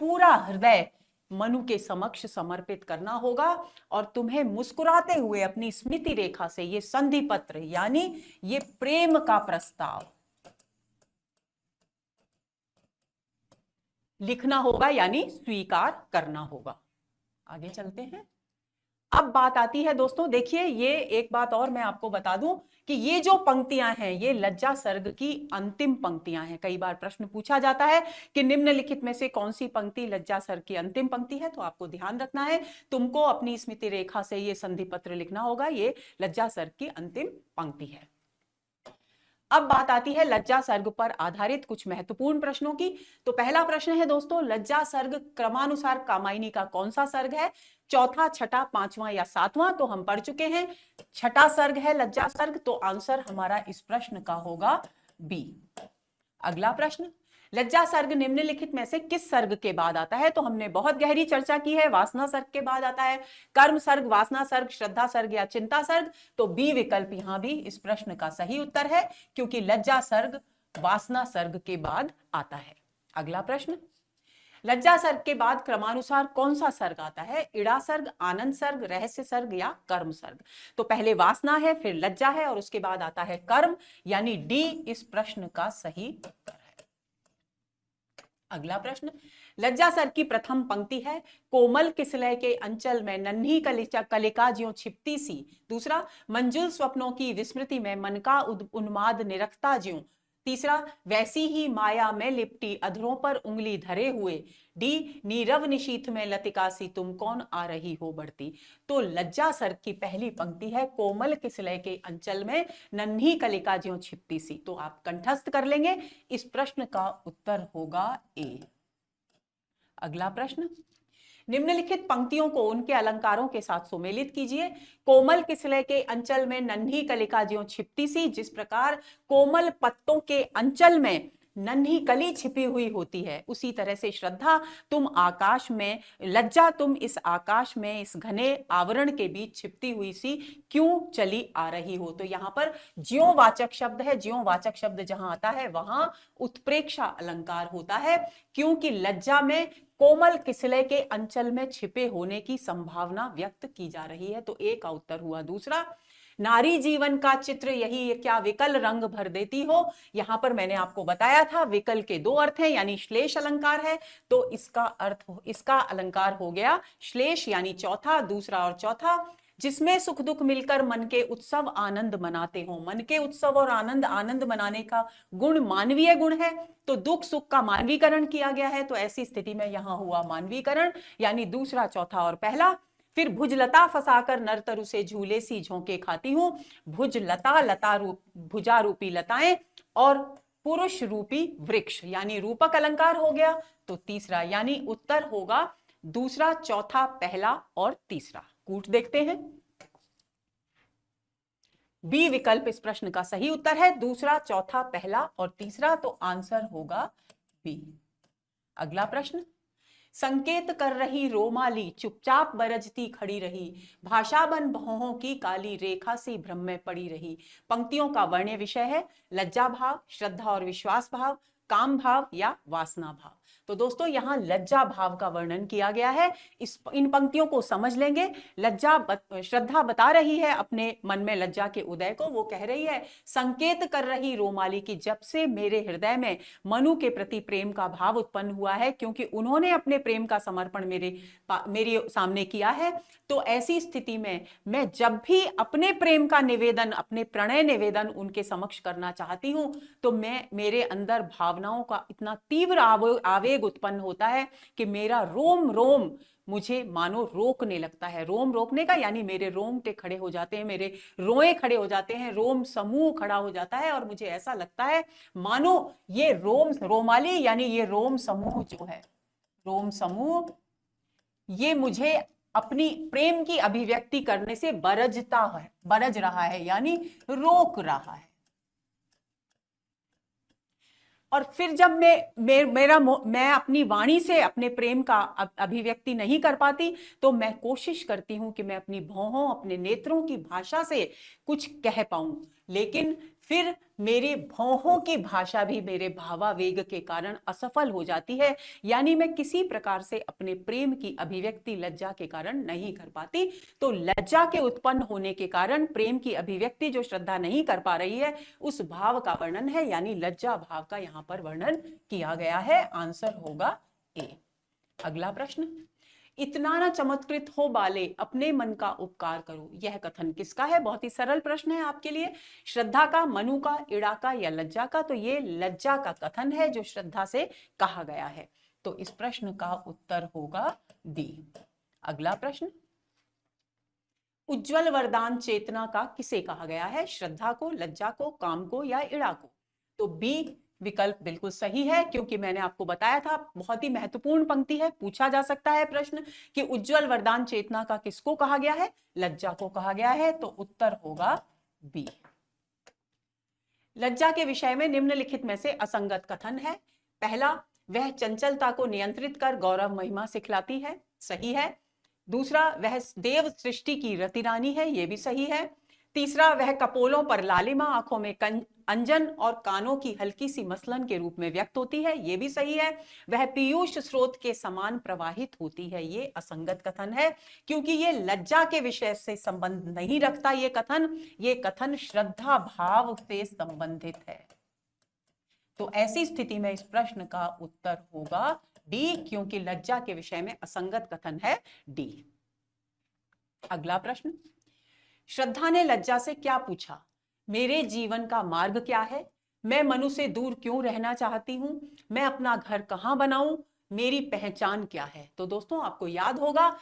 पूरा हृदय मनु के समक्ष समर्पित करना होगा, और तुम्हें मुस्कुराते हुए अपनी स्मृति रेखा से ये संधि पत्र यानी ये प्रेम का प्रस्ताव लिखना होगा, यानी स्वीकार करना होगा। आगे चलते हैं। अब बात आती है दोस्तों, देखिए ये एक बात और मैं आपको बता दूं कि ये जो पंक्तियां हैं ये लज्जा सर्ग की अंतिम पंक्तियां हैं। कई बार प्रश्न पूछा जाता है कि निम्नलिखित में से कौन सी पंक्ति लज्जा सर्ग की अंतिम पंक्ति है, तो आपको ध्यान रखना है, तुमको अपनी स्मृति रेखा से ये संधि पत्र लिखना होगा, ये लज्जा सर्ग की अंतिम पंक्ति है। अब बात आती है लज्जा सर्ग पर आधारित कुछ महत्वपूर्ण प्रश्नों की। तो पहला प्रश्न है दोस्तों, लज्जा सर्ग क्रमानुसार कामायनी का कौन सा सर्ग है? चौथा, छठा, पांचवां या सातवां? तो हम पढ़ चुके हैं, छठा सर्ग है लज्जा सर्ग, तो आंसर हमारा इस प्रश्न का होगा बी। अगला प्रश्न, लज्जा सर्ग निम्नलिखित में से किस सर्ग के बाद आता है? तो हमने बहुत गहरी चर्चा की है, वासना सर्ग के बाद आता है। कर्म सर्ग, वासना सर्ग, श्रद्धा सर्ग या चिंता सर्ग? तो बी विकल्प यहां भी इस प्रश्न का सही उत्तर है, क्योंकि लज्जा सर्ग वासना सर्ग के बाद आता है। अगला प्रश्न, लज्जा सर्ग के बाद क्रमानुसार कौन सा सर्ग आता है? इड़ा सर्ग, आनंद सर्ग, रहस्य सर्ग या कर्म सर्ग? तो पहले वासना है, फिर लज्जा है और उसके बाद आता है कर्म, यानी डी इस प्रश्न का सही उत्तर है। अगला प्रश्न, लज्जा सर्ग की प्रथम पंक्ति है, कोमल किसलय के अंचल में नन्ही कलिका ज्यों छिपती सी। दूसरा, मंजुल स्वप्नों की विस्मृति में मन का उन्माद निरखता ज्यों। तीसरा, वैसी ही माया में लिपटी अधरों पर उंगली धरे हुए। डी, नीरव निशीथ में लतिका सी तुम कौन आ रही हो बढ़ती। तो लज्जा सर्ग की पहली पंक्ति है, कोमल किसलय के अंचल में नन्ही कलिका ज्यों छिपती सी। तो आप कंठस्थ कर लेंगे, इस प्रश्न का उत्तर होगा ए। अगला प्रश्न, निम्नलिखित पंक्तियों को उनके अलंकारों के साथ सुमेलित कीजिए। कोमल किसलय के अंचल में नन्ही कलिका ज्यों छिपती सी, जिस प्रकार कोमल पत्तों के अंचल में नन्ही कली छिपी हुई होती है, उसी तरह से श्रद्धा तुम आकाश में, लज्जा तुम इस आकाश में इस घने आवरण के बीच छिपती हुई सी क्यों चली आ रही हो। तो यहां पर ज्यों वाचक शब्द है, ज्यों वाचक शब्द जहां आता है वहां उत्प्रेक्षा अलंकार होता है, क्योंकि लज्जा में कोमल किसलय के अंचल में छिपे होने की संभावना व्यक्त की जा रही है। तो ए का उत्तर हुआ दूसरा। नारी जीवन का चित्र यही क्या विकल रंग भर देती हो। यहां पर मैंने आपको बताया था विकल के दो अर्थ हैं, यानी श्लेष अलंकार है, तो इसका अलंकार हो गया श्लेष, यानी चौथा, दूसरा और चौथा। जिसमें सुख दुख मिलकर मन के उत्सव आनंद मनाते हो। मन के उत्सव और आनंद मनाने का गुण मानवीय गुण है, तो दुख सुख का मानवीकरण किया गया है, तो ऐसी स्थिति में यहां हुआ मानवीकरण, यानी दूसरा, चौथा और पहला। फिर भुजलता फंसाकर नरतरु से झूले सी झोंके खाती हूं। भुजलता, लता रूप, भुजा रूपी लताएं और पुरुष रूपी वृक्ष, यानी रूपक अलंकार हो गया। तो तीसरा, यानी उत्तर होगा दूसरा, चौथा, पहला और तीसरा। कूट देखते हैं, बी विकल्प इस प्रश्न का सही उत्तर है, दूसरा, चौथा, पहला और तीसरा, तो आंसर होगा बी। अगला प्रश्न, संकेत कर रही रोमाली चुपचाप बरजती खड़ी रही, भाषा बन भौहों की काली रेखा सी भ्रम में पड़ी रही। पंक्तियों का वर्ण्य विषय है लज्जा भाव, श्रद्धा और विश्वास भाव, काम भाव या वासना भाव। तो दोस्तों यहां लज्जा भाव का वर्णन किया गया है, इन पंक्तियों को समझ लेंगे। श्रद्धा बता रही है अपने मन में लज्जा के उदय को, वो कह रही है संकेत कर रही रोमाली की जब से मेरे हृदय में मनु के प्रति प्रेम का भाव उत्पन्न हुआ है, क्योंकि उन्होंने अपने प्रेम का समर्पण मेरे सामने किया है, तो ऐसी स्थिति में मैं जब भी अपने प्रेम का निवेदन, अपने प्रणय निवेदन उनके समक्ष करना चाहती हूं, तो मेरे अंदर भावनाओं का इतना तीव्र आवेग उत्पन्न होता है कि मेरा रोम रोम मुझे मानो रोकने लगता है। रोम रोकने का यानी मेरे रोंगटे खड़े हो जाते हैं, मेरे रोए खड़े हो जाते हैं, रोम समूह खड़ा हो जाता है और मुझे ऐसा लगता है मानो ये रोमाली यानी ये रोम समूह जो है, रोम समूह, ये मुझे अपनी प्रेम की अभिव्यक्ति करने से बरज रहा है, यानी रोक रहा है। और फिर जब मैं अपनी वाणी से अपने प्रेम का अभिव्यक्ति नहीं कर पाती, तो मैं कोशिश करती हूं कि मैं अपनी भौहों, अपने नेत्रों की भाषा से कुछ कह पाऊं, लेकिन फिर मेरे भौहों की भाषा भी मेरे भावावेग के कारण असफल हो जाती है, यानी मैं किसी प्रकार से अपने प्रेम की अभिव्यक्ति लज्जा के कारण नहीं कर पाती। तो लज्जा के उत्पन्न होने के कारण प्रेम की अभिव्यक्ति जो श्रद्धा नहीं कर पा रही है, उस भाव का वर्णन है, यानी लज्जा भाव का यहां पर वर्णन किया गया है। आंसर होगा ए। अगला प्रश्न, इतना ना चमत्कृत हो बाले, अपने मन का उपकार करो। यह कथन किसका है? बहुत ही सरल प्रश्न है आपके लिए। श्रद्धा का, मनु का, इड़ा का या लज्जा का? तो ये लज्जा का कथन है जो श्रद्धा से कहा गया है। तो इस प्रश्न का उत्तर होगा डी। अगला प्रश्न, उज्जवल वरदान चेतना का किसे कहा गया है? श्रद्धा को, लज्जा को, काम को या इड़ा को? तो बी विकल्प बिल्कुल सही है, क्योंकि मैंने आपको बताया था बहुत ही महत्वपूर्ण पंक्ति है, पूछा जा सकता है प्रश्न कि उज्जवल वरदान चेतना का किसको कहा गया है? लज्जा को कहा गया है। तो उत्तर होगा बी। लज्जा के विषय में निम्नलिखित में से असंगत कथन है। पहला, वह चंचलता को नियंत्रित कर गौरव महिमा सिखलाती है, सही है। दूसरा, वह देव सृष्टि की रति रानी है, यह भी सही है। तीसरा, वह कपोलों पर लालिमा, आंखों में अंजन और कानों की हल्की सी मसलन के रूप में व्यक्त होती है, यह भी सही है। वह पीयूष स्रोत के समान प्रवाहित होती है, यह असंगत कथन है, क्योंकि यह लज्जा के विषय से संबंध नहीं रखता। यह कथन श्रद्धा भाव से संबंधित है। तो ऐसी स्थिति में इस प्रश्न का उत्तर होगा डी, क्योंकि लज्जा के विषय में असंगत कथन है डी। अगला प्रश्न, श्रद्धा ने लज्जा से क्या पूछा? मेरे जीवन का मार्ग क्या है? मैं मनु से दूर क्यों रहना चाहती हूं? मैं अपना घर कहां बनाऊं? मेरी पहचान क्या है? तो दोस्तों आपको याद होगा,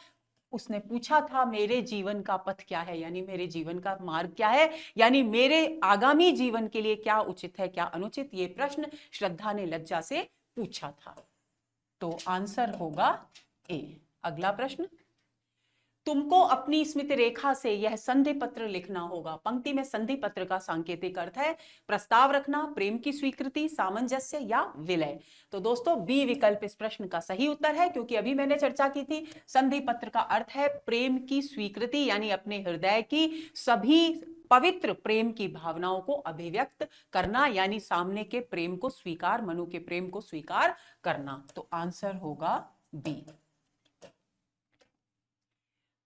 उसने पूछा था मेरे जीवन का पथ क्या है, यानी मेरे जीवन का मार्ग क्या है, यानी मेरे आगामी जीवन के लिए क्या उचित है, क्या अनुचित। ये प्रश्न श्रद्धा ने लज्जा से पूछा था। तो आंसर होगा ए। अगला प्रश्न, तुमको अपनी स्मृति रेखा से यह संधि पत्र लिखना होगा। पंक्ति में संधि पत्र का सांकेतिक अर्थ है प्रस्ताव रखना, प्रेम की स्वीकृति, सामंजस्य या विलय। तो दोस्तों बी विकल्प इस प्रश्न का सही उत्तर है, क्योंकि अभी मैंने चर्चा की थी संधि पत्र का अर्थ है प्रेम की स्वीकृति, यानी अपने हृदय की सभी पवित्र प्रेम की भावनाओं को अभिव्यक्त करना, यानी सामने के प्रेम को स्वीकार, मनु के प्रेम को स्वीकार करना। तो आंसर होगा बी।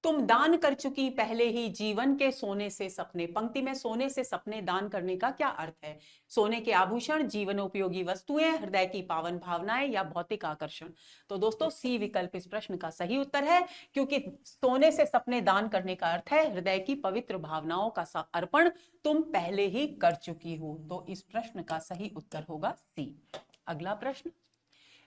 तुम दान कर चुकी पहले ही जीवन के सोने से सपने। पंक्ति में सोने से सपने दान करने का क्या अर्थ है? सोने के आभूषण, जीवनोपयोगी वस्तुएं, हृदय की पावन भावनाएं या भौतिक आकर्षण? तो दोस्तों सी विकल्प इस प्रश्न का सही उत्तर है, क्योंकि सोने से सपने दान करने का अर्थ है हृदय की पवित्र भावनाओं का अर्पण तुम पहले ही कर चुकी हो। तो इस प्रश्न का सही उत्तर होगा सी। अगला प्रश्न,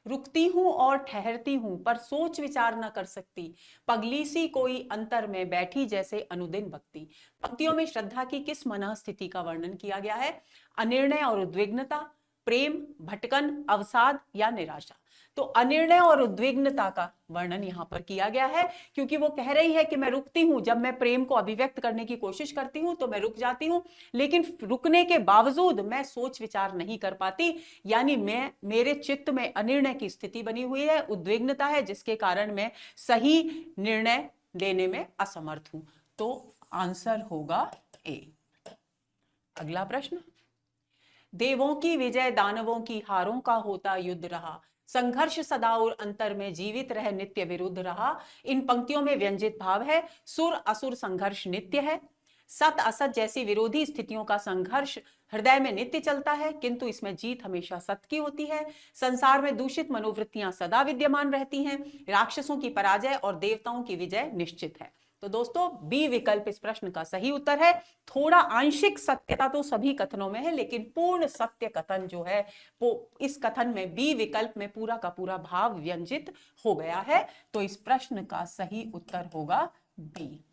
रुकती हूं और ठहरती हूं पर सोच विचार न कर सकती, पगली सी कोई अंतर में बैठी जैसे अनुदिन भक्ति। पंक्तियों में श्रद्धा की किस मन स्थिति का वर्णन किया गया है? अनिर्णय और उद्विग्नता, प्रेम, भटकन, अवसाद या निराशा? तो अनिर्णय और उद्विग्नता का वर्णन यहां पर किया गया है, क्योंकि वो कह रही है कि मैं रुकती हूं, जब मैं प्रेम को अभिव्यक्त करने की कोशिश करती हूं तो मैं रुक जाती हूं, लेकिन रुकने के बावजूद मैं सोच विचार नहीं कर पाती, यानी मेरे चित्त में अनिर्णय की स्थिति बनी हुई है, उद्विग्नता है, जिसके कारण मैं सही निर्णय लेने में असमर्थ हूं। तो आंसर होगा ए। अगला प्रश्न, देवों की विजय दानवों की हारों का होता युद्ध रहा, संघर्ष सदा और अंतर में जीवित रह नित्य विरुद्ध रहा। इन पंक्तियों में व्यंजित भाव है, सुर असुर संघर्ष नित्य है, सत असत जैसी विरोधी स्थितियों का संघर्ष हृदय में नित्य चलता है, किंतु इसमें जीत हमेशा सत्य की होती है, संसार में दूषित मनोवृत्तियां सदा विद्यमान रहती हैं, राक्षसों की पराजय और देवताओं की विजय निश्चित है। तो दोस्तों बी विकल्प इस प्रश्न का सही उत्तर है। थोड़ा आंशिक सत्यता तो सभी कथनों में है, लेकिन पूर्ण सत्य कथन जो है वो इस कथन में बी विकल्प में पूरा का पूरा भाव व्यंजित हो गया है। तो इस प्रश्न का सही उत्तर होगा बी।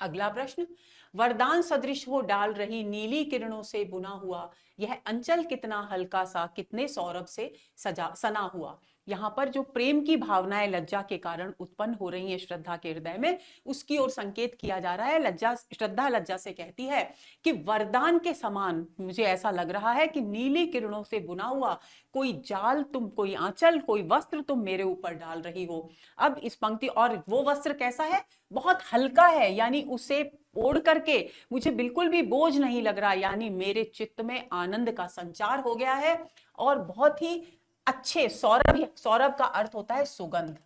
अगला प्रश्न, वरदान सदृश हो डाल रही नीली किरणों से बुना हुआ यह अंचल कितना हल्का सा, कितने सौरभ से सना हुआ। यहां पर जो प्रेम की भावनाएं लज्जा के कारण उत्पन्न हो रही है श्रद्धा के हृदय में, उसकी ओर संकेत किया जा रहा है। श्रद्धा लज्जा से कहती है कि वरदान के समान मुझे ऐसा लग रहा है कि नीली किरणों से बुना हुआ कोई जाल तुम, कोई आंचल, कोई वस्त्र तुम मेरे ऊपर डाल रही हो। अब इस पंक्ति, और वो वस्त्र कैसा है? बहुत हल्का है, यानी उसे ओढ़ करके मुझे बिल्कुल भी बोझ नहीं लग रहा, यानी मेरे चित्त में आनंद का संचार हो गया है, और बहुत ही अच्छे सौरभ, सौरभ का अर्थ होता है सुगंध,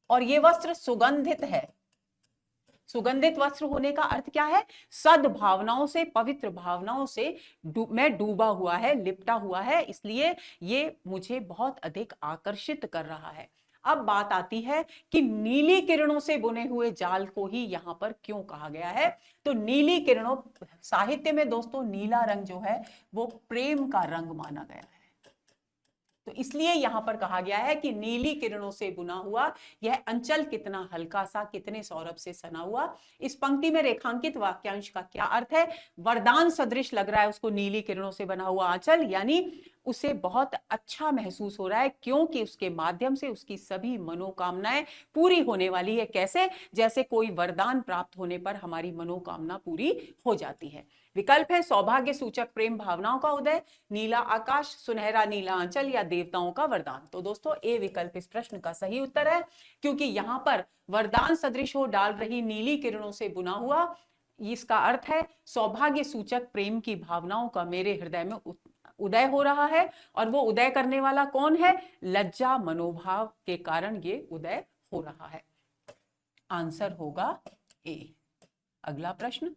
और ये वस्त्र सुगंधित है। सुगंधित वस्त्र होने का अर्थ क्या है? सद्भावनाओं से, पवित्र भावनाओं से मैं डूबा हुआ है, लिपटा हुआ है, इसलिए ये मुझे बहुत अधिक आकर्षित कर रहा है। अब बात आती है कि नीली किरणों से बुने हुए जाल को ही यहां पर क्यों कहा गया है। तो नीली किरणों, साहित्य में दोस्तों नीला रंग जो है वो प्रेम का रंग माना गया है, तो इसलिए यहां पर कहा गया है कि नीली किरणों से बुना हुआ यह अंचल कितना हल्का सा, कितने सौरभ से सना हुआ। इस पंक्ति में रेखांकित वाक्यांश का क्या अर्थ है? वरदान सदृश लग रहा है उसको नीली किरणों से बना हुआ आंचल, यानी उसे बहुत अच्छा महसूस हो रहा है क्योंकि उसके माध्यम से उसकी सभी मनोकामनाएं पूरी होने वाली है। कैसे? जैसे कोई वरदान प्राप्त होने पर हमारी मनोकामना पूरी हो जाती है। विकल्प है सौभाग्य सूचक प्रेम भावनाओं का उदय, नीला आकाश, सुनहरा नीला आंचल या देवताओं का वरदान। तो दोस्तों ए विकल्प इस प्रश्न का सही उत्तर है, क्योंकि यहां पर वरदान सदृश हो डाल रही नीली किरणों से बुना हुआ, इसका अर्थ है सौभाग्य सूचक प्रेम की भावनाओं का मेरे हृदय में उदय हो रहा है। और वो उदय करने वाला कौन है? लज्जा मनोभाव के कारण ये उदय हो रहा है। आंसर होगा ए। अगला प्रश्न,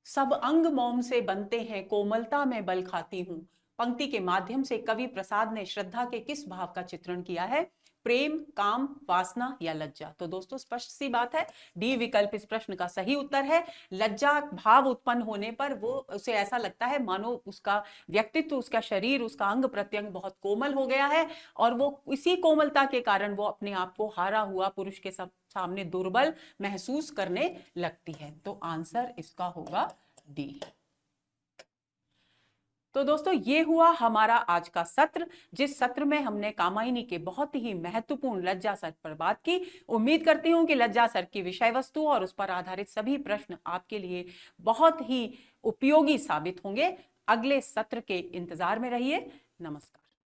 सब अंग मोम से बनते हैं, कोमलता में बल खाती हूं। पंक्ति के माध्यम से कवि प्रसाद ने श्रद्धा के किस भाव का चित्रण किया है? प्रेम, काम, वासना या लज्जा। तो दोस्तों स्पष्ट सी बात है, डी विकल्प इस प्रश्न का सही उत्तर है। लज्जा भाव उत्पन्न होने पर वो उसे ऐसा लगता है मानो उसका व्यक्तित्व, उसका शरीर, उसका अंग प्रत्यंग बहुत कोमल हो गया है और वो इसी कोमलता के कारण वो अपने आप को हारा हुआ पुरुष के सामने दुर्बल महसूस करने लगती है। तो आंसर इसका होगा डी। तो दोस्तों ये हुआ हमारा आज का सत्र, जिस सत्र में हमने कामायनी के बहुत ही महत्वपूर्ण लज्जा सर्ग पर बात की। उम्मीद करती हूं कि लज्जा सर्ग की विषय वस्तु और उस पर आधारित सभी प्रश्न आपके लिए बहुत ही उपयोगी साबित होंगे। अगले सत्र के इंतजार में रहिए। नमस्कार।